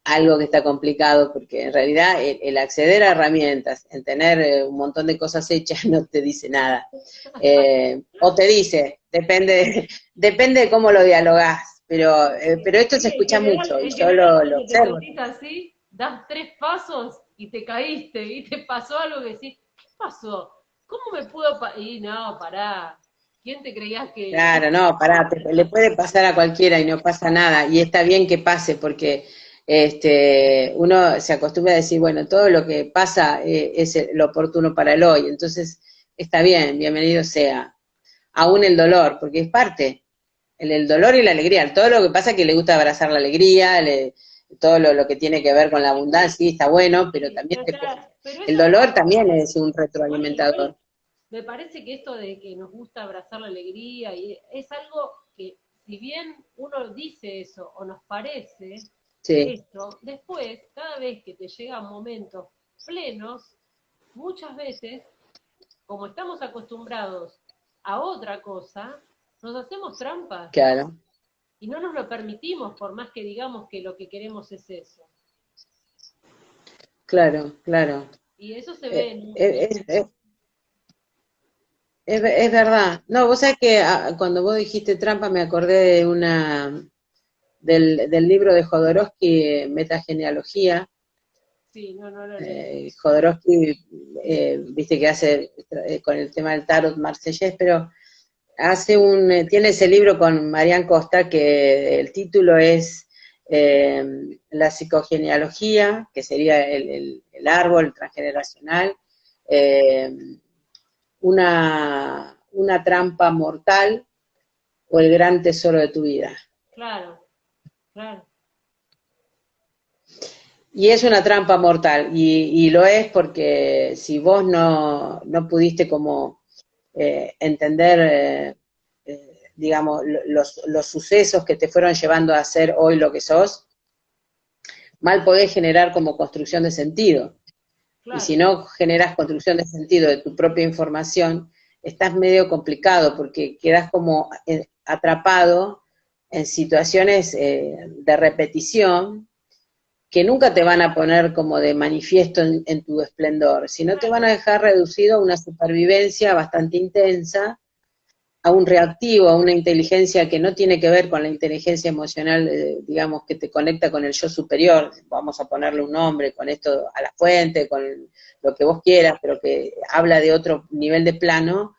algo que está complicado, porque en realidad el acceder a herramientas, en tener un montón de cosas hechas, no te dice nada. O te dice, depende de cómo lo dialogás, pero esto se
en
escucha
general,
mucho y
en
yo
general
lo
cuando te
observo.
sentís así, das 3 pasos y te caíste, y te pasó algo que decís, ¿qué pasó? ¿Cómo me pudo y no, pará, ¿quién te creías que era?
Claro, no, pará, le puede pasar a cualquiera y no pasa nada, y está bien que pase, porque uno se acostumbra a decir, bueno, todo lo que pasa es lo oportuno para el hoy, entonces está bien, bienvenido sea. Aún el dolor, porque es parte, el dolor y la alegría, todo lo que pasa es que le gusta abrazar la alegría, todo lo que tiene que ver con la abundancia, sí, está bueno, pero
Sí,
también
pero
el
eso es
dolor
algo,
también es un
bueno,
retroalimentador.
igual me parece que esto de que nos gusta abrazar la alegría y es algo que si bien uno dice eso o nos parece
Sí,
esto, después cada vez que te llegan momentos plenos, muchas veces, como estamos acostumbrados a otra cosa, nos hacemos trampas
claro,
y no nos lo permitimos por más que digamos que lo que queremos es eso.
claro, claro.
Y eso se ve
Eh, es verdad. No, vos sabés que cuando vos dijiste trampa me acordé de del libro de Jodorowsky, Metagenealogía.
sí, no, no lo leí.
Jodorowsky, viste que hace con el tema del tarot marsellés, pero tiene ese libro con Marian Costa que el título es eh, La psicogenealogía, que sería el árbol transgeneracional, eh, una trampa mortal o el gran tesoro de tu vida.
Claro, claro.
Y es una trampa mortal, y lo es porque si vos no pudiste como entender digamos, los sucesos que te fueron llevando a ser hoy lo que sos, mal podés generar como construcción de sentido. Y
Claro,
si no generas construcción de sentido de tu propia información, estás medio complicado porque quedas como atrapado en situaciones de repetición que nunca te van a poner como de manifiesto en tu esplendor, sino te van a
claro.
dejar reducido a una supervivencia bastante intensa, a un reactivo, a una inteligencia que no tiene que ver con la inteligencia emocional, digamos, que te conecta con el yo superior, vamos a ponerle un nombre, con esto a la fuente, con lo que vos quieras, pero que habla de otro nivel de plano,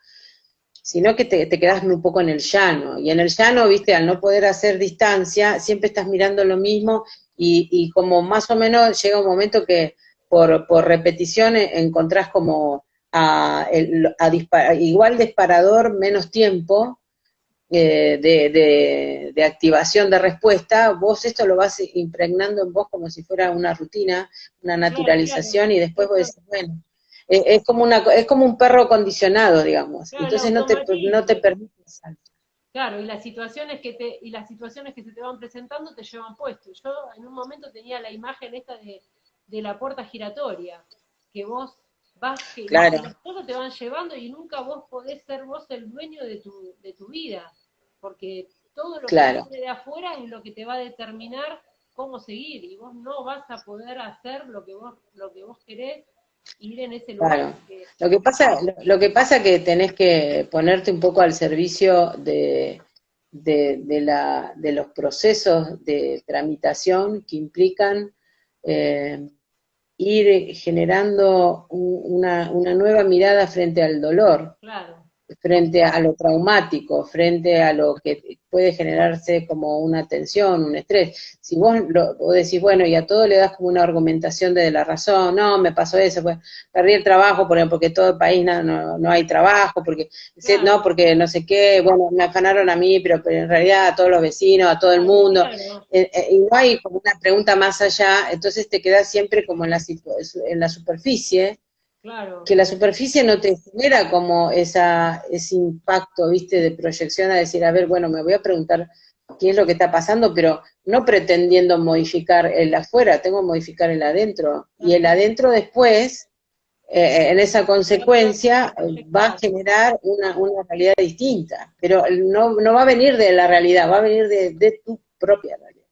sino que te quedás un poco en el llano. Y en el llano, viste, al no poder hacer distancia, siempre estás mirando lo mismo y como más o menos llega un momento que por repetición encontrás como igual disparador, menos tiempo de activación de respuesta, vos esto lo vas impregnando en vos como si fuera una rutina, una
Claro, claro.
naturalización, y después vos
Eso,
decís, bueno, es como un perro condicionado, digamos,
claro, el
entonces no te
automatismo.
permite saltar.
Claro, y las situaciones que se te van presentando te llevan puesto. Yo en un momento tenía la imagen esta de la puerta giratoria, que vos que
Claro,
las cosas te van llevando y nunca vos podés ser vos el dueño de tu vida, porque todo lo que
claro,
viene de afuera es lo que te va a determinar cómo seguir, y vos no vas a poder hacer lo que vos querés, ir en ese lugar,
claro.
porque
Lo que pasa que tenés que ponerte un poco al servicio de los procesos de tramitación que implican eh, ir generando una nueva mirada frente al dolor,
claro,
frente a lo traumático, frente a lo que puede generarse como una tensión, un estrés. Si vos decís, bueno, y a todo le das como una argumentación de la razón, no, me pasó eso, pues perdí el trabajo porque todo el país no hay trabajo, porque no,
claro,
porque no sé qué, bueno, me afanaron a mí, pero en realidad a todos los vecinos, a todo el
claro,
mundo,
claro,
y no hay como una pregunta más allá, entonces te quedas siempre como en la superficie,
claro.
que la superficie no te genera como ese impacto, viste, de proyección a decir, a ver, bueno, me voy a preguntar qué es lo que está pasando, pero no pretendiendo modificar el afuera, tengo que modificar el adentro. Y el adentro después, en esa
Se va,
consecuencia, va a
proyectar.
generar una realidad distinta, pero no va a venir de la realidad, va a venir de tu propia realidad.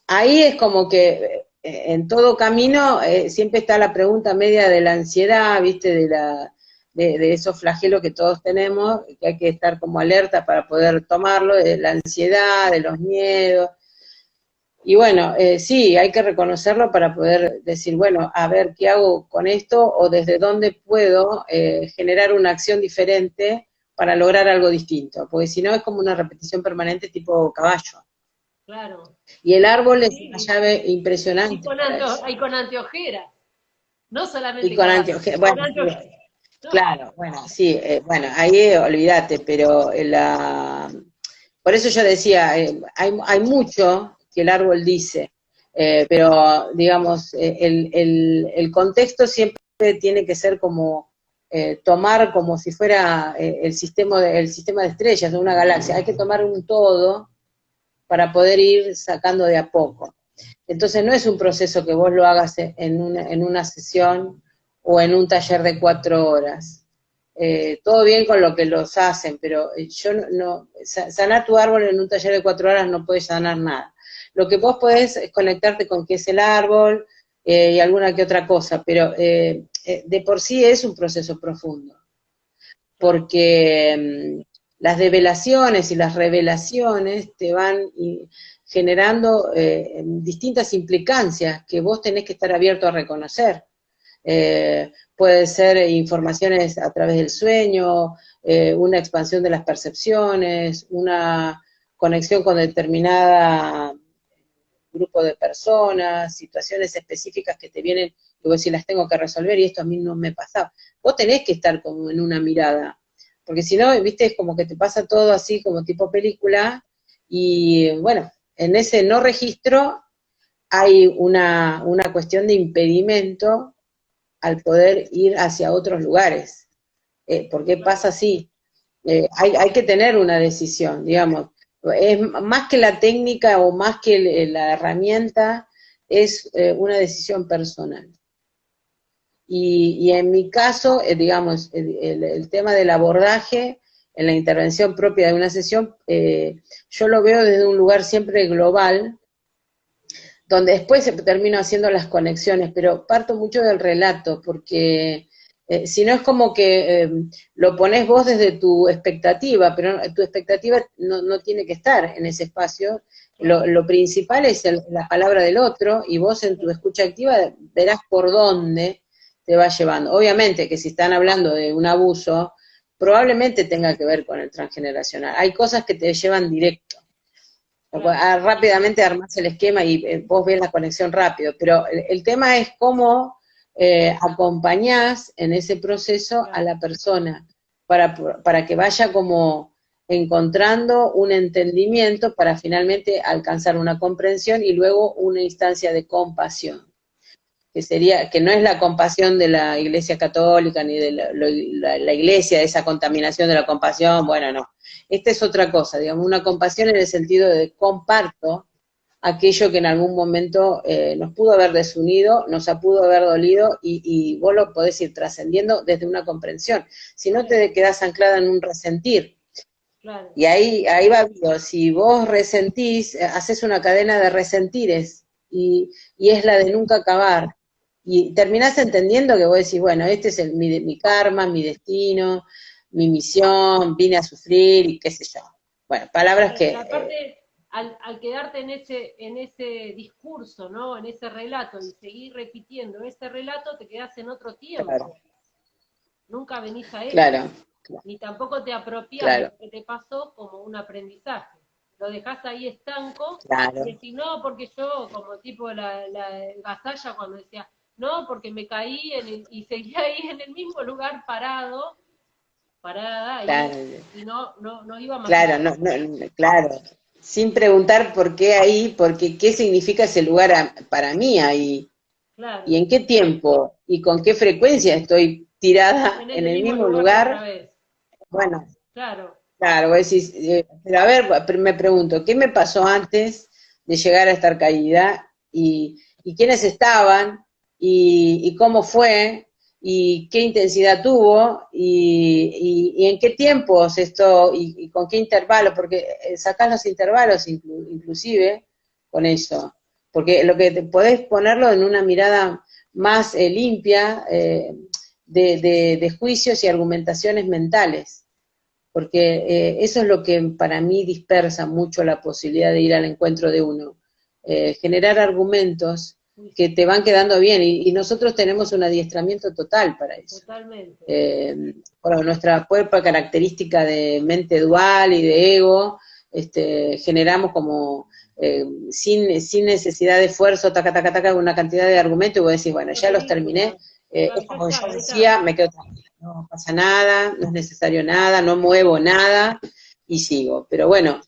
Ahí es como que en todo camino siempre está la pregunta media de la ansiedad, ¿viste? De esos flagelos que todos tenemos, que hay que estar como alerta para poder tomarlo, de la ansiedad, de los miedos. Y bueno, sí, hay que reconocerlo para poder decir, bueno, a ver qué hago con esto o desde dónde puedo generar una acción diferente para lograr algo distinto, porque si no es como una repetición permanente tipo caballo.
Claro.
Y el árbol es una
Sí,
llave impresionante para eso.
y con anteojeras, no
Y
solamente
con
caballo,
anteojeros,
con
bueno,
anteojeras. No,
claro, bueno, sí, bueno, ahí olvídate, pero por eso yo decía, hay mucho que el árbol dice, pero digamos, el contexto siempre tiene que ser como tomar como si fuera el sistema de estrellas de una galaxia, hay que tomar un todo para poder ir sacando de a poco. Entonces no es un proceso que vos lo hagas en una sesión o en un taller de 4 horas. Todo bien con lo que los hacen, pero yo sanar tu árbol en un taller de 4 horas no puedes sanar nada. Lo que vos podés es conectarte con qué es el árbol y alguna que otra cosa, pero de por sí es un proceso profundo
claro,
porque las develaciones y las revelaciones te van generando distintas implicancias que vos tenés que estar abierto a reconocer. Puede ser informaciones a través del sueño, una expansión de las percepciones, una conexión con determinada grupo de personas, situaciones específicas que te vienen, que vos decís, las tengo que resolver y esto a mí no me pasaba. Vos tenés que estar como en una mirada, porque si no, viste, es como que te pasa todo así como tipo película y bueno, en ese no registro hay una cuestión de impedimento al poder ir hacia otros lugares. ¿Por qué pasa
claro.
así? hay que tener una decisión, digamos. Es más que la técnica o más que la herramienta, es una decisión personal. Y en mi caso, digamos, el tema del abordaje en la intervención propia de una sesión, yo lo veo desde un lugar siempre global, donde después termino haciendo las conexiones, pero parto mucho del relato, porque si no es como que lo pones vos desde tu expectativa, pero tu expectativa no tiene que estar en ese espacio. Lo principal es la palabra del otro, y vos en tu escucha activa verás por dónde te va llevando. Obviamente que si están hablando de un abuso, probablemente tenga que ver con el transgeneracional. Hay cosas que te llevan directo. Rápidamente armás el esquema y vos ves la conexión rápido, pero el tema es cómo acompañás en ese proceso a la persona para que vaya como encontrando un entendimiento para finalmente alcanzar una comprensión y luego una instancia de compasión, que sería, que no es la compasión de la Iglesia Católica ni de la Iglesia, esa contaminación de la compasión, bueno, no. Esta es otra cosa, digamos, una compasión en el sentido de comparto aquello que en algún momento nos pudo haber desunido, nos pudo haber dolido, y vos lo podés ir trascendiendo desde una comprensión. Si no, te quedás anclada en un resentir. Claro. Y ahí va, si vos resentís, haces una cadena de resentires, y es la de nunca acabar. Y terminás entendiendo que vos decís, bueno, este es mi karma, mi destino, mi misión, vine a sufrir y qué sé yo. Bueno, palabras que...
Aparte, al quedarte en ese discurso, ¿no? En ese relato, y seguir repitiendo ese relato, te quedás en otro tiempo. Claro. Nunca venís a él. Claro. Ni tampoco te apropias de lo que te pasó como un aprendizaje. Lo dejás ahí estanco, y decís, no, porque yo, como tipo la Gasalla cuando decía, no, porque me caí y seguía ahí en el mismo lugar parada, claro. y no iba más.
Claro, claro. Sin preguntar por qué ahí, porque qué significa ese lugar para mí ahí. Claro. Y en qué tiempo, y con qué frecuencia estoy tirada en el mismo lugar. Bueno, claro, vos decís, pero a ver, me pregunto, ¿qué me pasó antes de llegar a estar caída? ¿Y quiénes estaban? ¿Y cómo fue? ¿Y qué intensidad tuvo? ¿Y en qué tiempos esto? ¿Y con qué intervalos? Porque sacás los intervalos inclusive con eso. Porque lo que podés ponerlo en una mirada más limpia de juicios y argumentaciones mentales. Porque eso es lo que para mí dispersa mucho la posibilidad de ir al encuentro de uno. Generar argumentos que te van quedando bien, y nosotros tenemos un adiestramiento total para eso. Totalmente. Bueno, nuestra propia característica de mente dual y de ego, generamos como sin necesidad de esfuerzo, taca, una cantidad de argumentos, y vos decís, bueno, ya los terminé, es como yo decía, me quedo tranquila, no pasa nada, no es necesario nada, no muevo nada, y sigo. Pero bueno,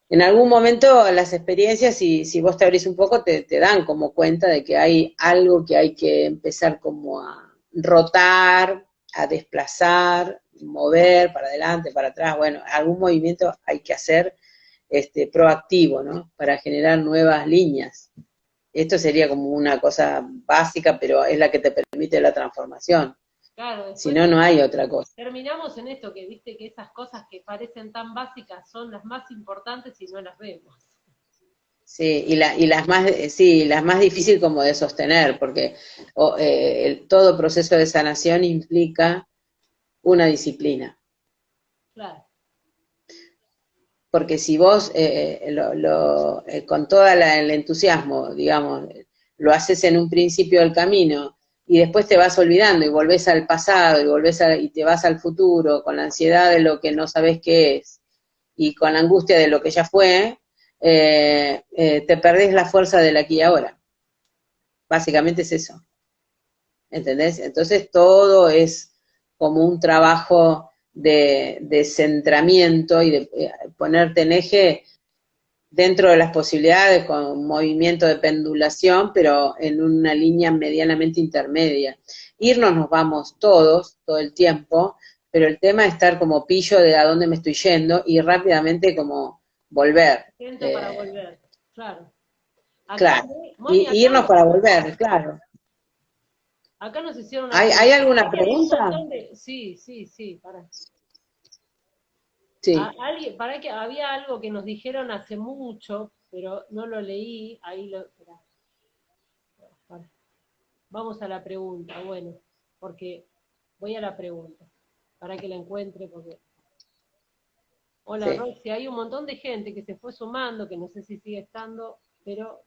en algún momento las experiencias, si vos te abrís un poco, te dan como cuenta de que hay algo que hay que empezar como a rotar, a desplazar, mover para adelante, para atrás. Bueno, algún movimiento hay que hacer proactivo, ¿no? Para generar nuevas líneas. Esto sería como una cosa básica, pero es la que te permite la transformación. Claro, si no, no hay otra cosa.
Terminamos en esto, que viste que esas cosas que parecen tan básicas son las más importantes y no las vemos.
Sí, y las más difíciles como de sostener, porque todo proceso de sanación implica una disciplina. Claro. Porque si vos con todo el entusiasmo, digamos, lo haces en un principio del camino, y después te vas olvidando y volvés al pasado y te vas al futuro con la ansiedad de lo que no sabés qué es y con la angustia de lo que ya fue, te perdés la fuerza del aquí y ahora. Básicamente es eso. ¿Entendés? Entonces todo es como un trabajo de centramiento y de ponerte en eje dentro de las posibilidades, con un movimiento de pendulación, pero en una línea medianamente intermedia. Irnos nos vamos todos, todo el tiempo, pero el tema es estar como pillo de a dónde me estoy yendo y rápidamente como volver.
Intento para volver, claro. Acá,
Claro,
Moni,
y irnos para volver, claro.
acá nos hicieron una
¿Hay
pregunta.
alguna
Hay un
pregunta?
montón de... Sí, sí, sí, para.
Sí,
Alguien, para que había algo que nos dijeron hace mucho, pero no lo leí, ahí lo... Espera, para. Vamos a la pregunta, bueno, porque voy a la pregunta, para que la encuentre, porque... Hola,
sí.
Roxy, hay un montón de gente que se fue sumando, que no sé si sigue estando, pero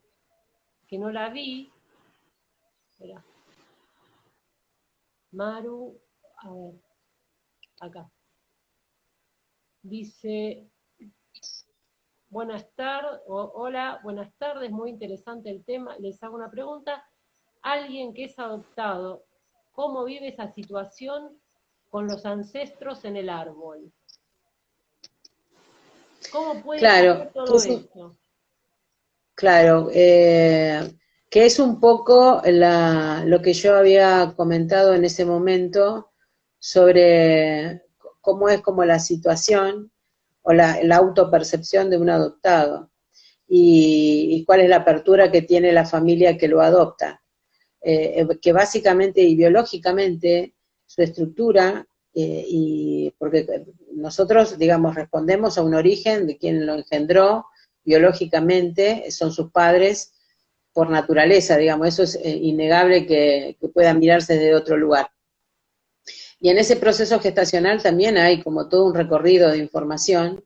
que no la vi. Espera. Maru, a ver, acá. Dice, buenas tardes, hola, buenas tardes, muy interesante el tema. Les hago una pregunta. Alguien que es adoptado, ¿cómo vive esa situación con los ancestros en el árbol? ¿Cómo puede
Claro,
pasar todo esto?
claro, que es un poco lo que yo había comentado en ese momento sobre cómo es como la situación o la autopercepción de un adoptado y cuál es la apertura que tiene la familia que lo adopta. Que básicamente y biológicamente su estructura, y porque nosotros, digamos, respondemos a un origen de quien lo engendró biológicamente, son sus padres por naturaleza, digamos, eso es innegable que pueda mirarse desde otro lugar. Y en ese proceso gestacional también hay como todo un recorrido de información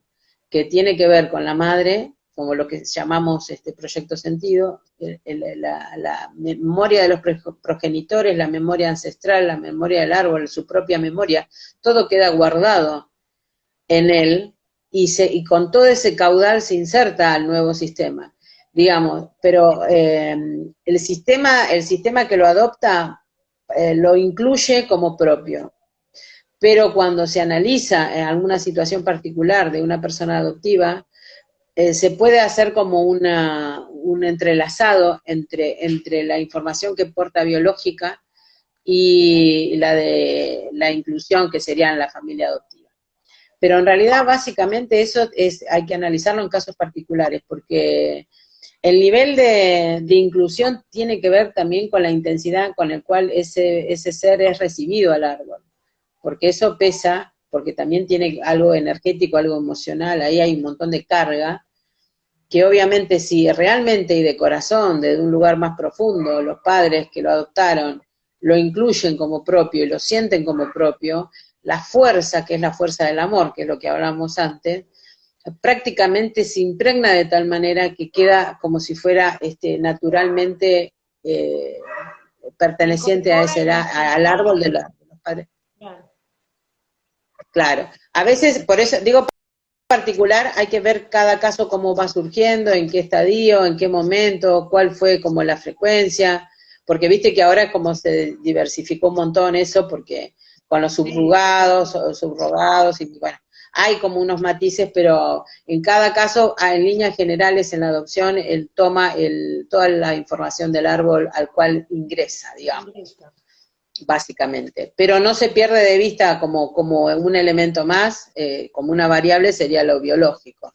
que tiene que ver con la madre, como lo que llamamos proyecto sentido, la memoria de los progenitores, la memoria ancestral, la memoria del árbol, su propia memoria, todo queda guardado en él y con todo ese caudal se inserta al nuevo sistema, digamos, pero el sistema que lo adopta lo incluye como propio, pero cuando se analiza en alguna situación particular de una persona adoptiva, se puede hacer como un entrelazado entre la información que porta biológica y la de la inclusión que sería en la familia adoptiva. Pero en realidad, básicamente, hay que analizarlo en casos particulares, porque el nivel de inclusión tiene que ver también con la intensidad con la cual ese ser es recibido al árbol, porque eso pesa, porque también tiene algo energético, algo emocional, ahí hay un montón de carga, que obviamente si realmente y de corazón, desde un lugar más profundo, los padres que lo adoptaron lo incluyen como propio y lo sienten como propio, la fuerza, que es la fuerza del amor, que es lo que hablamos antes, prácticamente se impregna de tal manera que queda como si fuera naturalmente perteneciente a al árbol de los padres.
Claro.
Claro, a veces, por eso digo particular, hay que ver cada caso cómo va surgiendo, en qué estadio, en qué momento, cuál fue como la frecuencia, porque viste que ahora como se diversificó un montón eso, porque con los subrogados, subrogados, y bueno, hay como unos matices, pero en cada caso, en líneas generales en la adopción, él toma toda la información del árbol al cual ingresa, digamos, básicamente. Pero no se pierde de vista como un elemento más, como una variable sería lo biológico,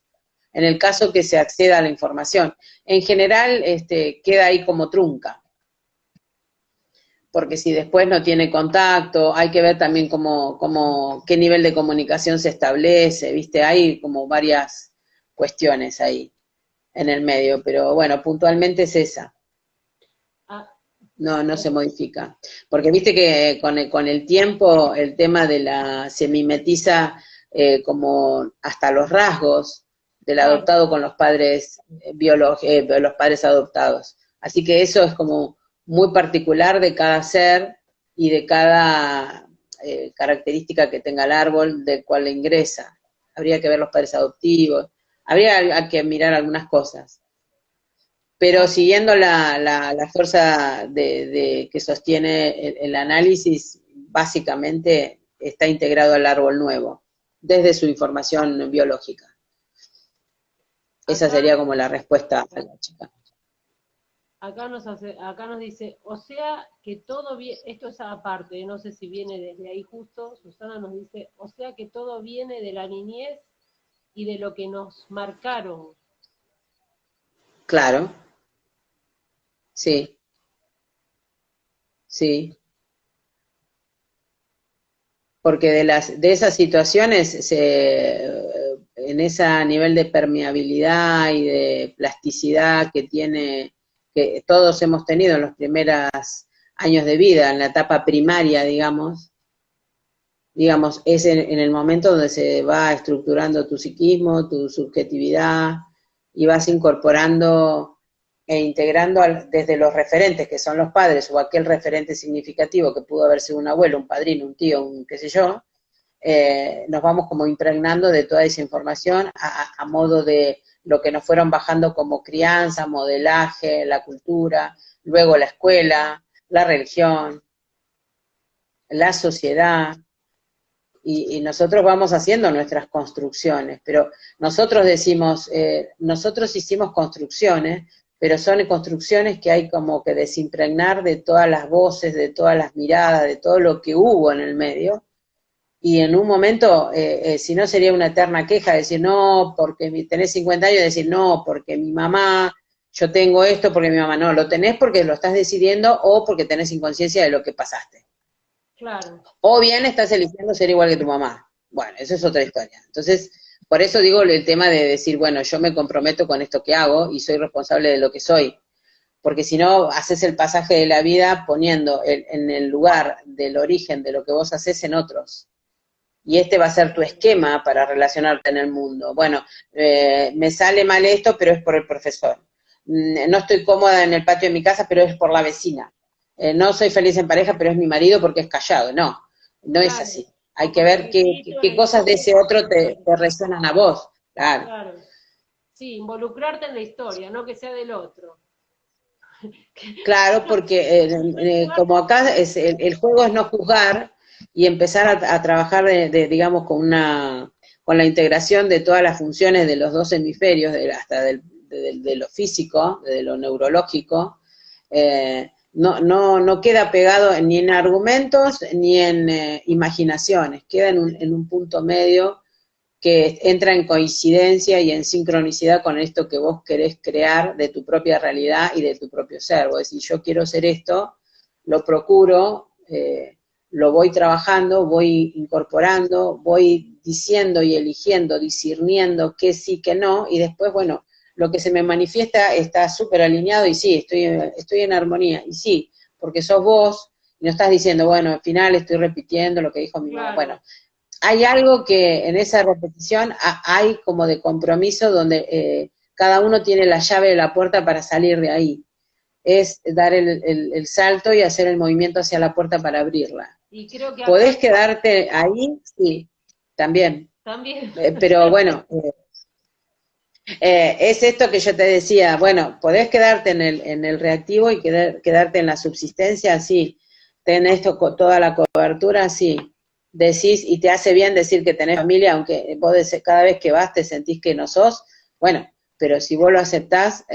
en el caso que se acceda a la información. En general, queda ahí como trunca, porque si después no tiene contacto, hay que ver también qué nivel de comunicación se establece, ¿viste? Hay como varias cuestiones ahí en el medio, pero bueno, puntualmente es esa. No se modifica. Porque viste que con el tiempo el tema se mimetiza como hasta los rasgos del adoptado con los padres los padres adoptados. Así que eso es como muy particular de cada ser y de cada característica que tenga el árbol del cual le ingresa. Habría que ver los padres adoptivos, habría que mirar algunas cosas. Pero siguiendo la fuerza que sostiene el análisis, básicamente está integrado al árbol nuevo, desde su información biológica. Esa sería como la respuesta a la chica.
acá nos dice, o sea que todo bien, esto es aparte, no sé si viene desde ahí justo, Susana nos dice, o sea que todo viene de la niñez y de lo que nos marcaron.
Claro, sí, sí. Porque de esas situaciones, en ese nivel de permeabilidad y de plasticidad que tiene, que todos hemos tenido en los primeros años de vida, en la etapa primaria, digamos, es en el momento donde se va estructurando tu psiquismo, tu subjetividad, y vas incorporando e integrando desde los referentes, que son los padres, o aquel referente significativo que pudo haber sido un abuelo, un padrino, un tío, un qué sé yo, nos vamos como impregnando de toda esa información a modo de lo que nos fueron bajando como crianza, modelaje, la cultura, luego la escuela, la religión, la sociedad, y nosotros vamos haciendo nuestras construcciones, pero nosotros decimos, nosotros hicimos construcciones, pero son construcciones que hay como que desimpregnar de todas las voces, de todas las miradas, de todo lo que hubo en el medio, y en un momento, si no sería una eterna queja, decir no, porque tenés 50 años, decir no, porque mi mamá, yo tengo esto, porque mi mamá no, lo tenés porque lo estás decidiendo o porque tenés inconsciencia de lo que pasaste.
Claro.
O bien estás eligiendo ser igual que tu mamá. Bueno, eso es otra historia. Entonces, por eso digo el tema de decir, bueno, yo me comprometo con esto que hago y soy responsable de lo que soy. Porque si no, haces el pasaje de la vida poniendo en el lugar del origen de lo que vos haces en otros. Y este va a ser tu esquema para relacionarte en el mundo. Bueno, me sale mal esto, pero es por el profesor. No estoy cómoda en el patio de mi casa, pero es por la vecina. No soy feliz en pareja, pero es mi marido porque es callado. No, no es
Claro,
así. Hay
o
que
porque
ver
necesito
qué
la
cosas de ese
historia.
otro te resuenan a vos. Claro.
Claro. Sí, involucrarte en la historia, no que sea del otro.
Claro,
No,
porque
no es jugar
como
con
acá
fuego.
es, el juego es no juzgar y empezar a trabajar digamos, con la integración de todas las funciones de los dos hemisferios, hasta de lo físico, de lo neurológico, no queda pegado ni en argumentos ni en imaginaciones, queda en un punto medio que entra en coincidencia y en sincronicidad con esto que vos querés crear de tu propia realidad y de tu propio ser. Vos decís, yo quiero ser esto, lo procuro, lo voy trabajando, voy incorporando, voy diciendo y eligiendo, discerniendo qué sí, qué no, y después, bueno, lo que se me manifiesta está súper alineado y sí, estoy en armonía, y sí, porque sos vos, y no estás diciendo, bueno, al final estoy repitiendo lo que dijo mi mamá. Bueno,
Claro.
hay algo que en esa repetición hay como de compromiso donde cada uno tiene la llave de la puerta para salir de ahí. Es dar el salto y hacer el movimiento hacia la puerta para abrirla.
Y creo que acá
¿Podés quedarte ahí? Sí, también.
también.
Pero bueno, es esto que yo te decía, bueno, podés quedarte en el reactivo y quedarte en la subsistencia, sí. Tenés toda la cobertura, sí. Decís, y te hace bien decir que tenés familia, aunque vos cada vez que vas te sentís que no sos, bueno, pero si vos lo aceptás,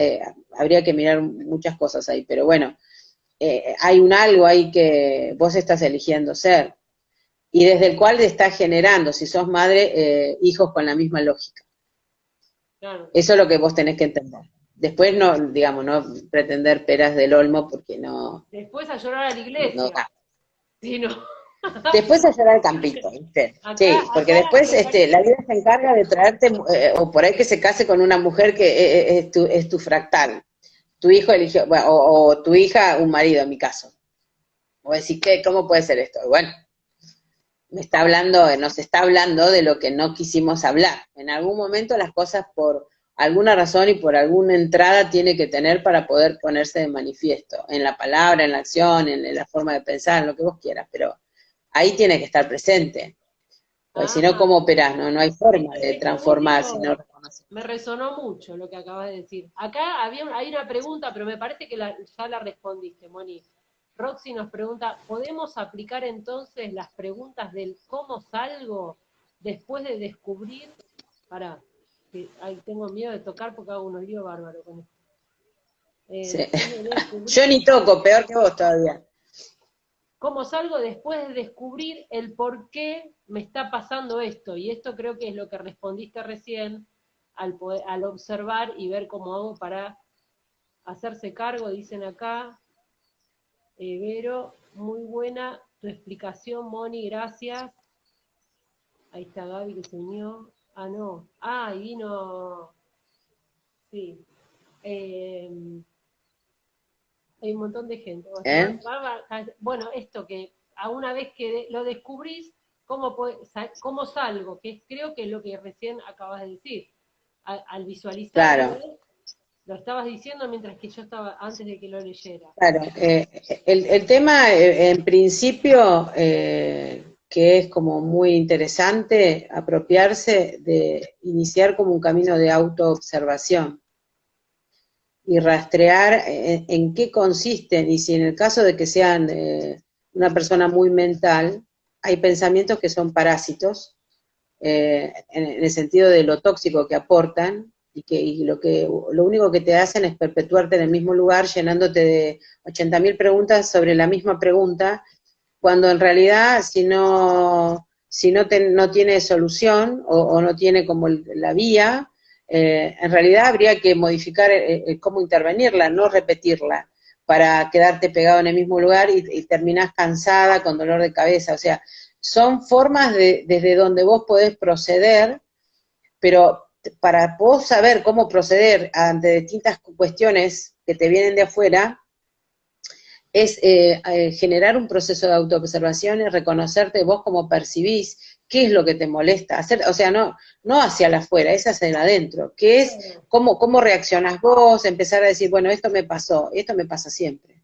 habría que mirar muchas cosas ahí, pero bueno, hay un algo ahí que vos estás eligiendo ser, y desde el cual te estás generando, si sos madre, hijos con la misma lógica.
Claro.
Eso es lo que vos tenés que entender. Después no, digamos, no pretender peras del olmo porque
Después a llorar a la
no
iglesia.
da.
Sí, no.
Después a llorar al campito, ¿viste?
Acá,
Sí, porque
acá
después
me
la
parece.
vida se encarga de traerte, o por ahí que se case con una mujer que es tu fractal. Tu hijo eligió, bueno, o tu hija, un marido en mi caso. O decir, ¿cómo puede ser esto? Bueno, nos está hablando de lo que no quisimos hablar. En algún momento las cosas por alguna razón y por alguna entrada tiene que tener para poder ponerse de manifiesto, en la palabra, en la acción, en la forma de pensar, en lo que vos quieras, pero ahí tiene que estar presente, pues si no,
Ah,
¿cómo operás? No hay forma de
esto
transformar si no
último
reconoces.
me resonó mucho lo que acabas de decir. Acá hay una pregunta, pero me parece que ya la respondiste, Moni. Roxy nos pregunta, ¿podemos aplicar entonces las preguntas del cómo salgo después de descubrir? Pará, que ahí tengo miedo de tocar porque hago unos líos bárbaros con esto.
Sí.
Después de
Yo
descubrir,
ni toco, peor que vos todavía.
¿cómo salgo después de descubrir el por qué me está pasando esto? Y esto creo que es lo que respondiste recién al observar y ver cómo hago para hacerse cargo, dicen acá. Vero, muy buena tu explicación, Moni, gracias. Ahí está Gaby que se unió. Ah, no. Ah, y vino. Sí. Eh, hay un montón de gente.
¿Eh?
Bueno, esto que a una vez que lo descubrís, ¿cómo salgo? Que creo que es lo que recién acabas de decir. Al
Claro,
visualizarte, lo estabas diciendo mientras que yo estaba, antes de que lo leyera.
claro. El tema, en principio, que es como muy interesante, apropiarse de iniciar como un camino de autoobservación y rastrear en qué consisten, y si en el caso de que sean una persona muy mental, hay pensamientos que son parásitos, en el sentido de lo tóxico que aportan, y lo único que te hacen es perpetuarte en el mismo lugar, llenándote de 80.000 preguntas sobre la misma pregunta, cuando en realidad si no tiene solución o no tiene como la vía, en realidad habría que modificar cómo intervenirla, no repetirla, para quedarte pegado en el mismo lugar y terminás cansada, con dolor de cabeza. O sea, son formas desde donde vos podés proceder, pero para vos saber cómo proceder ante distintas cuestiones que te vienen de afuera, es generar un proceso de autoobservación y reconocerte vos como percibís, qué es lo que te molesta, o sea, no hacia la afuera, es hacia el adentro, qué es, cómo reaccionás vos, empezar a decir, bueno, esto me pasó, esto me pasa siempre.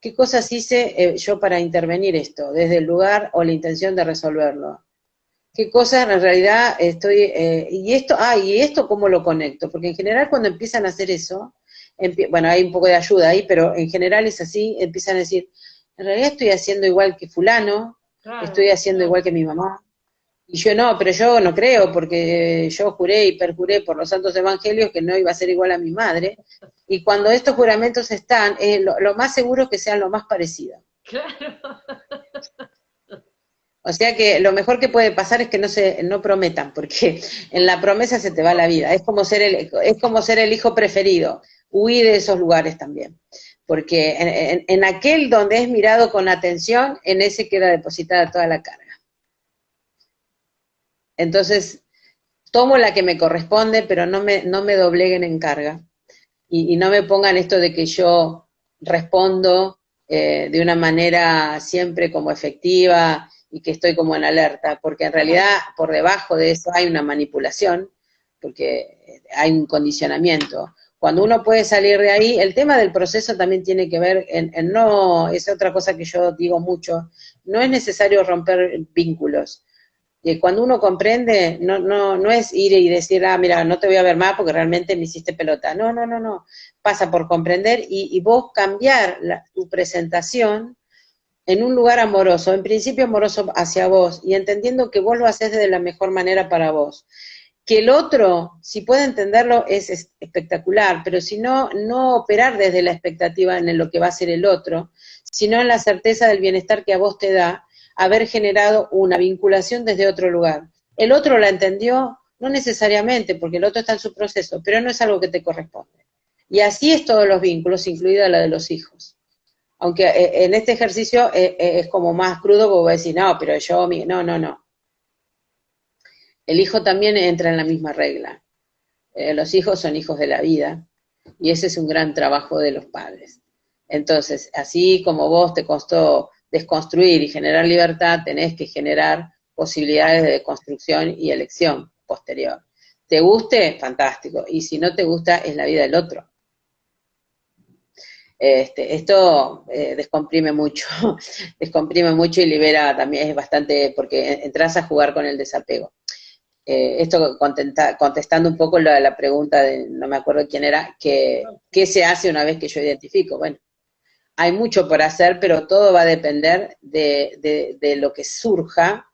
¿Qué cosas hice yo para intervenir esto, desde el lugar o la intención de resolverlo? ¿Qué cosas en realidad y esto cómo lo conecto? Porque en general cuando empiezan a hacer eso, bueno, hay un poco de ayuda ahí, pero en general es así, empiezan a decir, en realidad estoy haciendo igual que fulano, estoy
Claro,
haciendo igual que mi mamá, y yo no, pero yo no creo, porque yo juré y perjuré por los santos evangelios que no iba a ser igual a mi madre, y cuando estos juramentos están, lo más seguro es que sean lo más parecido.
claro.
O sea que lo mejor que puede pasar es que no prometan, porque en la promesa se te va la vida. Es como ser el hijo preferido. Huí de esos lugares también. Porque en aquel donde es mirado con atención, en ese queda depositada toda la carga. Entonces, tomo la que me corresponde, pero no me dobleguen en carga. Y no me pongan esto de que yo respondo de una manera siempre como efectiva y que estoy como en alerta, porque en realidad por debajo de eso hay una manipulación, porque hay un condicionamiento. Cuando uno puede salir de ahí, el tema del proceso también tiene que ver en no, es otra cosa que yo digo mucho, no es necesario romper vínculos. Cuando uno comprende, no es ir y decir, mira, no te voy a ver más porque realmente me hiciste pelota. No, no, no, no. Pasa por comprender y vos cambiar tu presentación en un lugar amoroso, en principio amoroso hacia vos, y entendiendo que vos lo haces de la mejor manera para vos. Que el otro, si puede entenderlo, es espectacular, pero si no, no operar desde la expectativa en lo que va a ser el otro, sino en la certeza del bienestar que a vos te da haber generado una vinculación desde otro lugar. El otro la entendió, no necesariamente, porque el otro está en su proceso, pero no es algo que te corresponde. Y así es todos los vínculos, incluida la de los hijos. Aunque en este ejercicio es como más crudo, porque voy a decir, no, pero no, no, no. El hijo también entra en la misma regla. Los hijos son hijos de la vida, y ese es un gran trabajo de los padres. Entonces, así como vos te costó desconstruir y generar libertad, tenés que generar posibilidades de construcción y elección posterior. ¿Te guste? Fantástico. Y si no te gusta, es la vida del otro. Esto descomprime mucho, descomprime mucho y libera también, es bastante, porque entras a jugar con el desapego. Esto contestando un poco la pregunta de, no me acuerdo quién era, ¿qué se hace una vez que yo identifico? Bueno, hay mucho por hacer, pero todo va a depender de lo que surja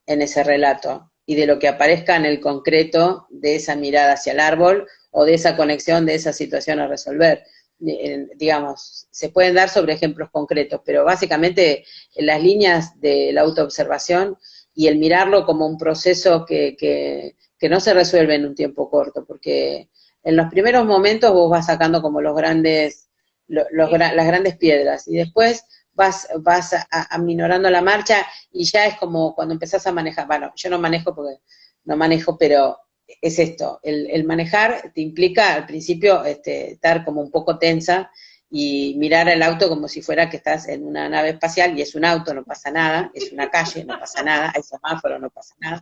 en ese relato y de lo que aparezca en el concreto de esa mirada hacia el árbol o de esa conexión de esa situación a resolver. digamos, se pueden dar sobre ejemplos concretos, pero básicamente las líneas de la autoobservación y el mirarlo como un proceso que no se resuelve en un tiempo corto, porque en los primeros momentos vos vas sacando como las grandes piedras, y después vas aminorando la marcha, y ya es como cuando empezás a manejar. Bueno, yo no manejo porque no manejo, pero es esto, el manejar te implica al principio estar como un poco tensa y mirar el auto como si fuera que estás en una nave espacial, y es un auto, no pasa nada, es una calle, no pasa nada, hay semáforo, no pasa nada,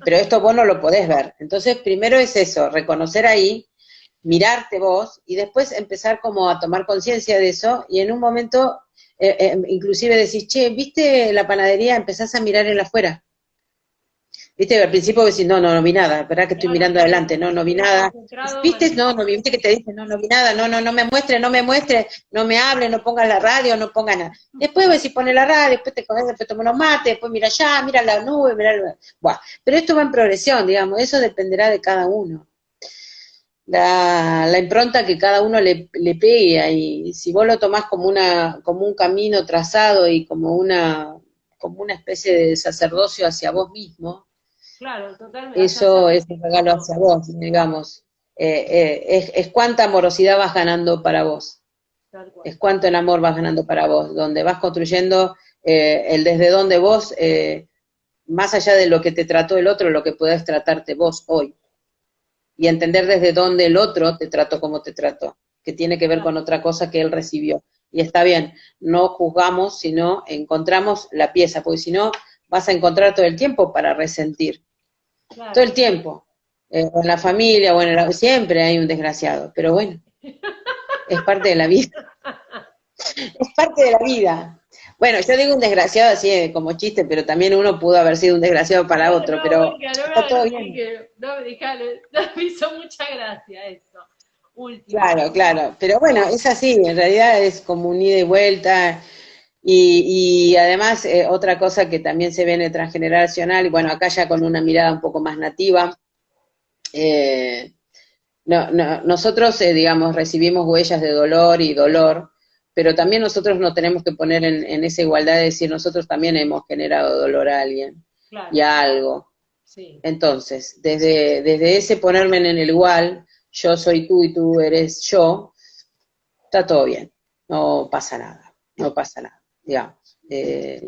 pero esto vos no lo podés ver. Entonces primero es eso, reconocer ahí, mirarte vos, y después empezar como a tomar conciencia de eso, y en un momento inclusive decís, che, ¿viste la panadería? Empezás a mirar en la afuera. Viste, al principio vos decís, no vi nada, verdad que estoy
Claro,
mirando adelante, no vi nada. ¿Viste?
manejando.
No vi, viste que te dice, no vi nada, no me muestre, no me hable, no pongas la radio, no pongas nada. Después vos decís, pone la radio, después te comes, después toma unos mates, después mira allá, mira la nube, Buah. Pero esto va en progresión, digamos, eso dependerá de cada uno. La impronta que cada uno le pegue ahí. Si vos lo tomás como un camino trazado y como una especie de sacerdocio hacia vos mismo,
Claro, totalmente.
eso es un regalo hacia vos, digamos. Es cuánta amorosidad vas ganando para vos,
Tal cual.
es cuánto el amor vas ganando para vos, donde vas construyendo el desde donde vos, más allá de lo que te trató el otro, lo que podés tratarte vos hoy. Y entender desde dónde el otro te trató como te trató, que tiene que ver con otra cosa que él recibió. Y está bien, no juzgamos, sino encontramos la pieza, porque si no vas a encontrar todo el tiempo para resentir.
Claro.
Todo el tiempo. O en la familia, siempre hay un desgraciado, pero bueno, es parte de la vida. Es parte de la vida. Bueno, yo digo un desgraciado así como chiste, pero también uno pudo haber sido un desgraciado para otro, pero está todo bien.
No, me hizo mucha gracia esto. Último.
Claro, pero bueno, es así, en realidad es como un ida y vuelta, y además otra cosa que también se ve en el transgeneracional, y bueno, acá ya con una mirada un poco más nativa, nosotros, digamos, recibimos huellas de dolor y dolor, pero también nosotros nos tenemos que poner en esa igualdad de decir, nosotros también hemos generado dolor a alguien,
claro,
y a algo.
Sí.
Entonces, desde ese ponerme en el igual, yo soy tú y tú eres yo, está todo bien, no pasa nada, digamos.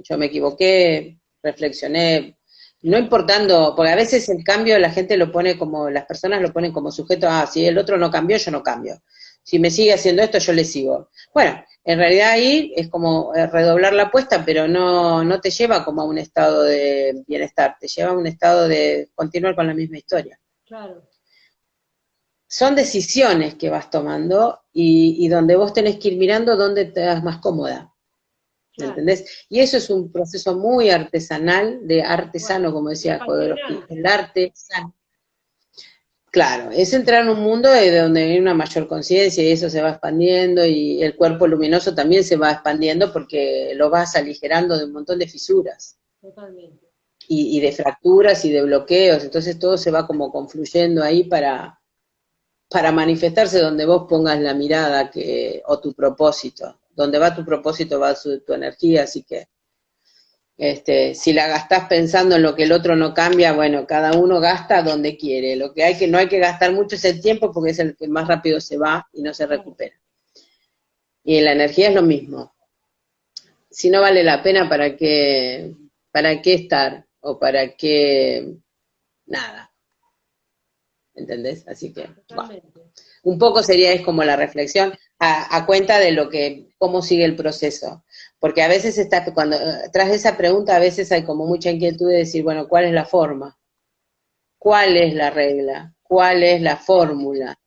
Yo me equivoqué, reflexioné, no importando, porque a veces el cambio la gente lo pone como, las personas lo ponen como sujeto, si el otro no cambió, yo no cambio. Si me sigue haciendo esto, yo le sigo. Bueno, en realidad ahí es como redoblar la apuesta, pero no te lleva como a un estado de bienestar, te lleva a un estado de continuar con la misma historia.
Claro.
Son decisiones que vas tomando y donde vos tenés que ir mirando dónde te das más cómoda.
Claro.
¿Entendés? Y eso es un proceso muy artesanal, de artesano, como decía Jodorowsky, el arte sano. Claro, es entrar en un mundo de donde hay una mayor conciencia y eso se va expandiendo, y el cuerpo luminoso también se va expandiendo porque lo vas aligerando de un montón de fisuras.
Totalmente.
Y de fracturas y de bloqueos, entonces todo se va como confluyendo ahí para manifestarse donde vos pongas la mirada o tu propósito. Donde va tu propósito va tu energía, así que si la gastás pensando en lo que el otro no cambia, bueno, cada uno gasta donde quiere. Lo que no hay que gastar mucho es el tiempo, porque es el que más rápido se va y no se recupera. Y la energía es lo mismo. Si no vale la pena, ¿para qué estar? O para qué nada. ¿Entendés? Así que, un poco es como la reflexión a cuenta de cómo sigue el proceso. Porque a veces cuando tras esa pregunta, a veces hay como mucha inquietud de decir, bueno, ¿cuál es la forma? ¿Cuál es la regla? ¿Cuál es la fórmula?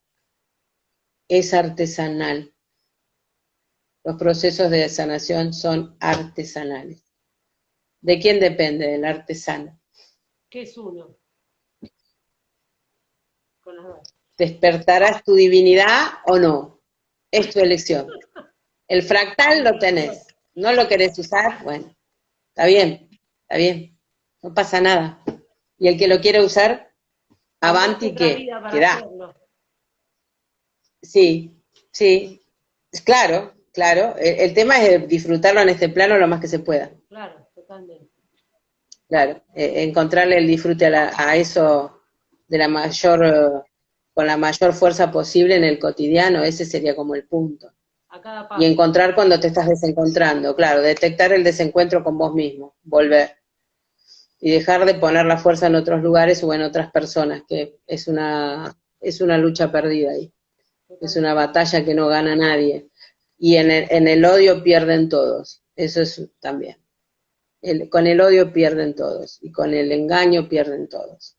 Es artesanal. Los procesos de sanación son artesanales. ¿De quién depende? Del artesano.
¿Qué es uno? Con las dos.
¿Despertarás tu divinidad o no? Es tu elección. El fractal lo tenés. ¿No lo querés usar? Bueno, está bien. No pasa nada. Y el que lo quiere usar, avanti que da. Sí. Claro, claro. El tema es disfrutarlo en este plano lo más que se pueda.
Claro, totalmente.
Claro, encontrarle el disfrute a eso de la mayor, con la mayor fuerza posible en el cotidiano, ese sería como el punto.
A cada
Y
paso.
encontrar cuando te estás desencontrando, claro, detectar el desencuentro con vos mismo, volver. Y dejar de poner la fuerza en otros lugares o en otras personas, que es una lucha perdida ahí. Es una
Totalmente.
batalla que no gana nadie. Y en el odio pierden todos. Eso es también. Con el odio pierden todos. Y con el engaño pierden todos.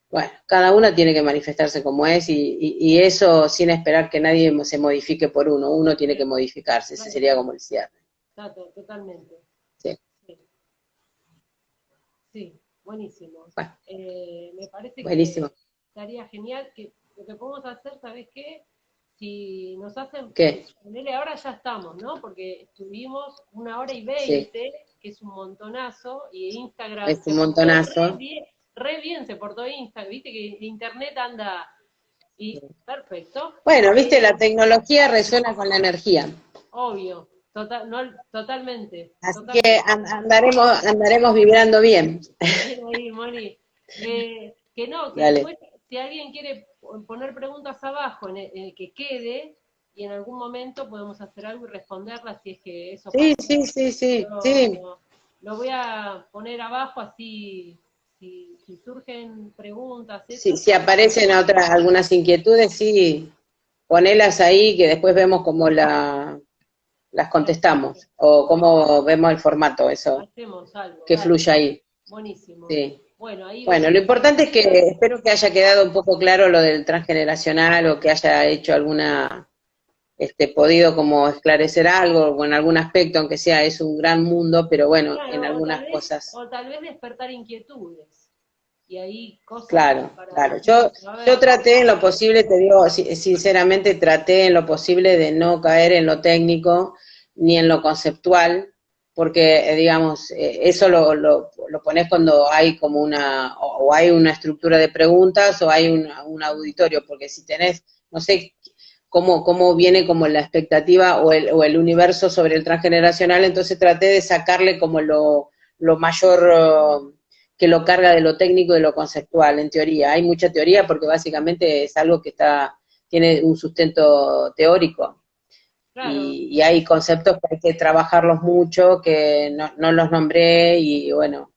Bueno, cada uno tiene que manifestarse como es y eso sin esperar que nadie se modifique por uno. Uno tiene que modificarse. Ese
Claro,
sería como el cierre.
totalmente.
Sí,
Sí, sí, buenísimo.
bueno,
Me parece
buenísimo.
que estaría genial que lo que podemos hacer, ¿sabes qué? Si nos hacen,
¿Qué?
ponele ahora ya estamos, ¿no? Porque estuvimos 1 hora y
Sí,
20, que es un montonazo, y Instagram
es
se
un
portó
montonazo.
re bien se portó Instagram, viste que Internet anda, y perfecto.
Bueno, viste,
Eh,
la tecnología resuena con la energía.
Obvio, no, totalmente,
Así que
totalmente.
andaremos vibrando bien.
Bien ahí, Moni. Que no, que
Dale.
después, si alguien quiere poner preguntas abajo en el que quede, y en algún momento podemos hacer algo y responderlas si es que eso
Sí,
pasa.
sí, sí, sí, sí.
Lo, lo voy a poner abajo así, si surgen preguntas, eso,
Si aparecen otras, algunas inquietudes, sí, ponelas ahí que después vemos cómo las
perfecto.
contestamos o cómo vemos el formato, eso,
Hacemos algo,
que
dale.
fluya ahí.
Buenísimo.
Sí.
Bueno, ahí
Bueno,
vemos
lo
qué
importante es que
hacer.
espero que haya quedado un poco claro lo del transgeneracional o que haya hecho alguna, podido como esclarecer algo o en algún aspecto, aunque sea es un gran mundo, pero bueno, en
Claro,
algunas cosas.
o tal vez despertar inquietudes. Y ahí cosas
Claro,
para,
claro. Yo
ver,
traté en lo posible, te digo, sinceramente traté en lo posible de no caer en lo técnico ni en lo conceptual, porque, digamos, eso lo pones cuando hay como o hay una estructura de preguntas o hay un auditorio, porque si tenés, no sé cómo viene como la expectativa o el universo sobre el transgeneracional, entonces traté de sacarle como lo mayor que lo carga de lo técnico y de lo conceptual, en teoría. Hay mucha teoría porque básicamente es algo que tiene un sustento teórico.
claro,
Y hay conceptos que hay que trabajarlos mucho, que no los nombré y bueno,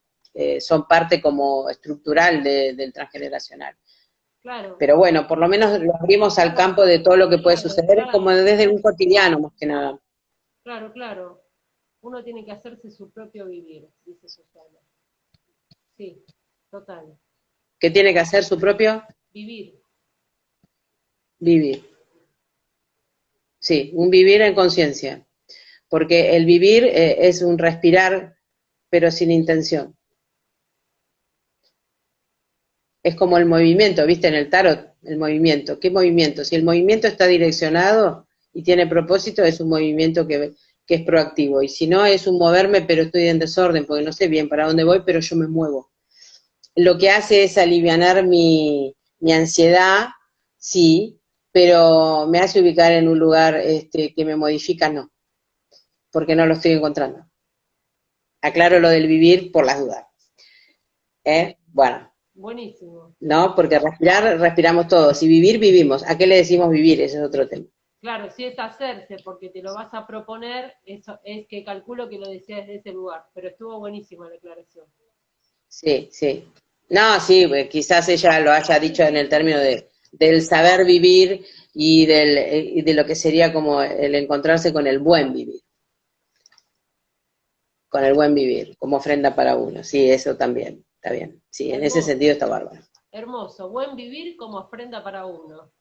son parte como estructural del transgeneracional.
claro,
Pero bueno, por lo menos lo abrimos al campo de todo lo que puede
claro,
suceder, como desde un cotidiano más que nada.
claro. Uno tiene que hacerse su propio vivir, dice Susana. Sí, total.
Que tiene que hacer su propio
Vivir,
vivir. Sí, un vivir en conciencia. Porque el vivir es un respirar, pero sin intención. Es como el movimiento, ¿viste? En el tarot, el movimiento. ¿Qué movimiento? Si el movimiento está direccionado y tiene propósito, es un movimiento que es proactivo. Y si no, es un moverme, pero estoy en desorden, porque no sé bien para dónde voy, pero yo me muevo. Lo que hace es alivianar mi ansiedad, sí, pero me hace ubicar en un lugar que me modifica, no, porque no lo estoy encontrando. Aclaro lo del vivir por las dudas. Bueno,
buenísimo.
¿no? Porque respirar, respiramos todos. Y vivir, vivimos. ¿A qué le decimos vivir? Ese es otro tema.
Claro, si es hacerse porque te lo vas a proponer, eso es que calculo que lo decía desde ese lugar, pero estuvo buenísima la aclaración.
Sí, sí. No, sí, pues, quizás ella lo haya dicho en el término del saber vivir y de lo que sería como el encontrarse con el buen vivir, con el buen vivir, como ofrenda para uno. Sí, eso también, está bien. Sí, en ese sentido
Hermoso,
está bárbaro.
hermoso. Buen vivir como ofrenda para uno.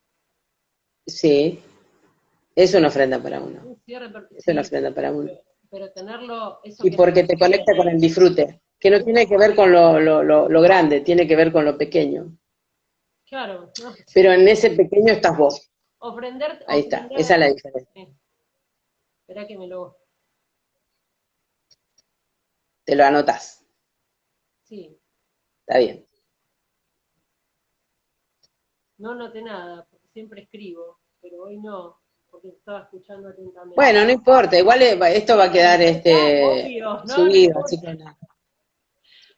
Sí, es una ofrenda para uno.
Un cierre,
Es una
sí,
ofrenda para uno.
pero tenerlo, eso
Y
que
porque te conecta con el disfrute, que no tiene que ver con lo grande, tiene que ver con lo pequeño.
claro, no,
Pero en ese pequeño estás vos. Ahí está, esa
ofrendar,
es la diferencia.
espera que me lo,
Te lo anotás,
sí,
está bien.
no noté nada, porque siempre escribo, pero hoy no, porque estaba escuchando atentamente.
Bueno, no importa, igual esto va a quedar
Obvio, no,
subido,
no
así
importa.
que no.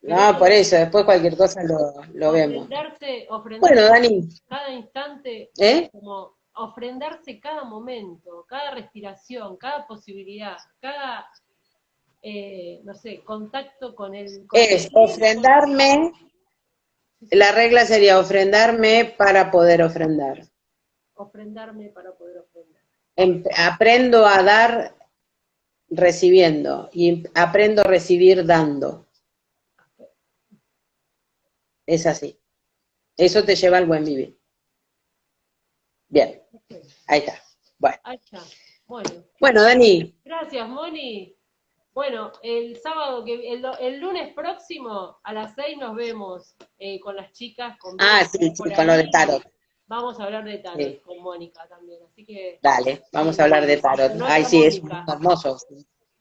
Pero
No, por
bueno,
eso, después cualquier cosa lo vemos. Bueno,
ofrendarse
Dani,
cada instante,
¿eh?
como ofrendarse cada momento, cada respiración, cada posibilidad, cada, no sé, contacto con el
Es
cielo,
ofrendarme, la regla sería ofrendarme para poder ofrendar.
ofrendarme para poder ofrendar.
Aprendo a dar recibiendo y aprendo a recibir dando. Es así. Eso te lleva al buen vivir. Bien,
Perfecto.
ahí está. Bueno,
Ahí está. Bueno,
bueno, Dani.
gracias, Moni. Bueno, el sábado el lunes próximo a las 6 nos vemos con las chicas, con
Ah,
Bea
sí,
por
sí, con lo de
ahí.
tarot.
Vamos a hablar de tarot
Sí.
con Mónica también, así que
Dale, vamos a hablar de tarot.
con
Ay,
otra
sí, es muy
Mónica.
hermoso.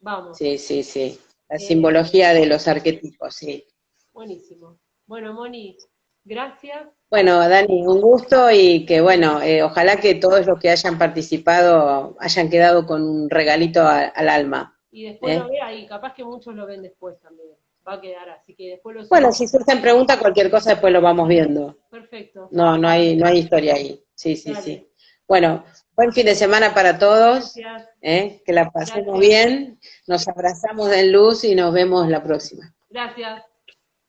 Vamos.
Sí, sí, sí. La
Eh,
simbología de los arquetipos, sí.
buenísimo. Bueno, Moni, gracias.
Bueno, Dani, un gusto y que bueno, ojalá que todos los que hayan participado hayan quedado con un regalito al alma.
Y después lo
¿Eh?
vea y capaz que muchos lo ven después también. Va a quedar así que después lo
Bueno,
subo.
si surgen preguntas, cualquier cosa después lo vamos viendo.
Perfecto.
No, no hay historia ahí. Sí, sí,
Dale.
sí. Bueno, buen fin de semana para todos,
Gracias.
que la pasemos
Gracias.
bien, nos abrazamos en luz y nos vemos la próxima.
Gracias.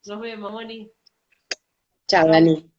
Nos vemos, Moni.
Chao,
Chau.
Dani.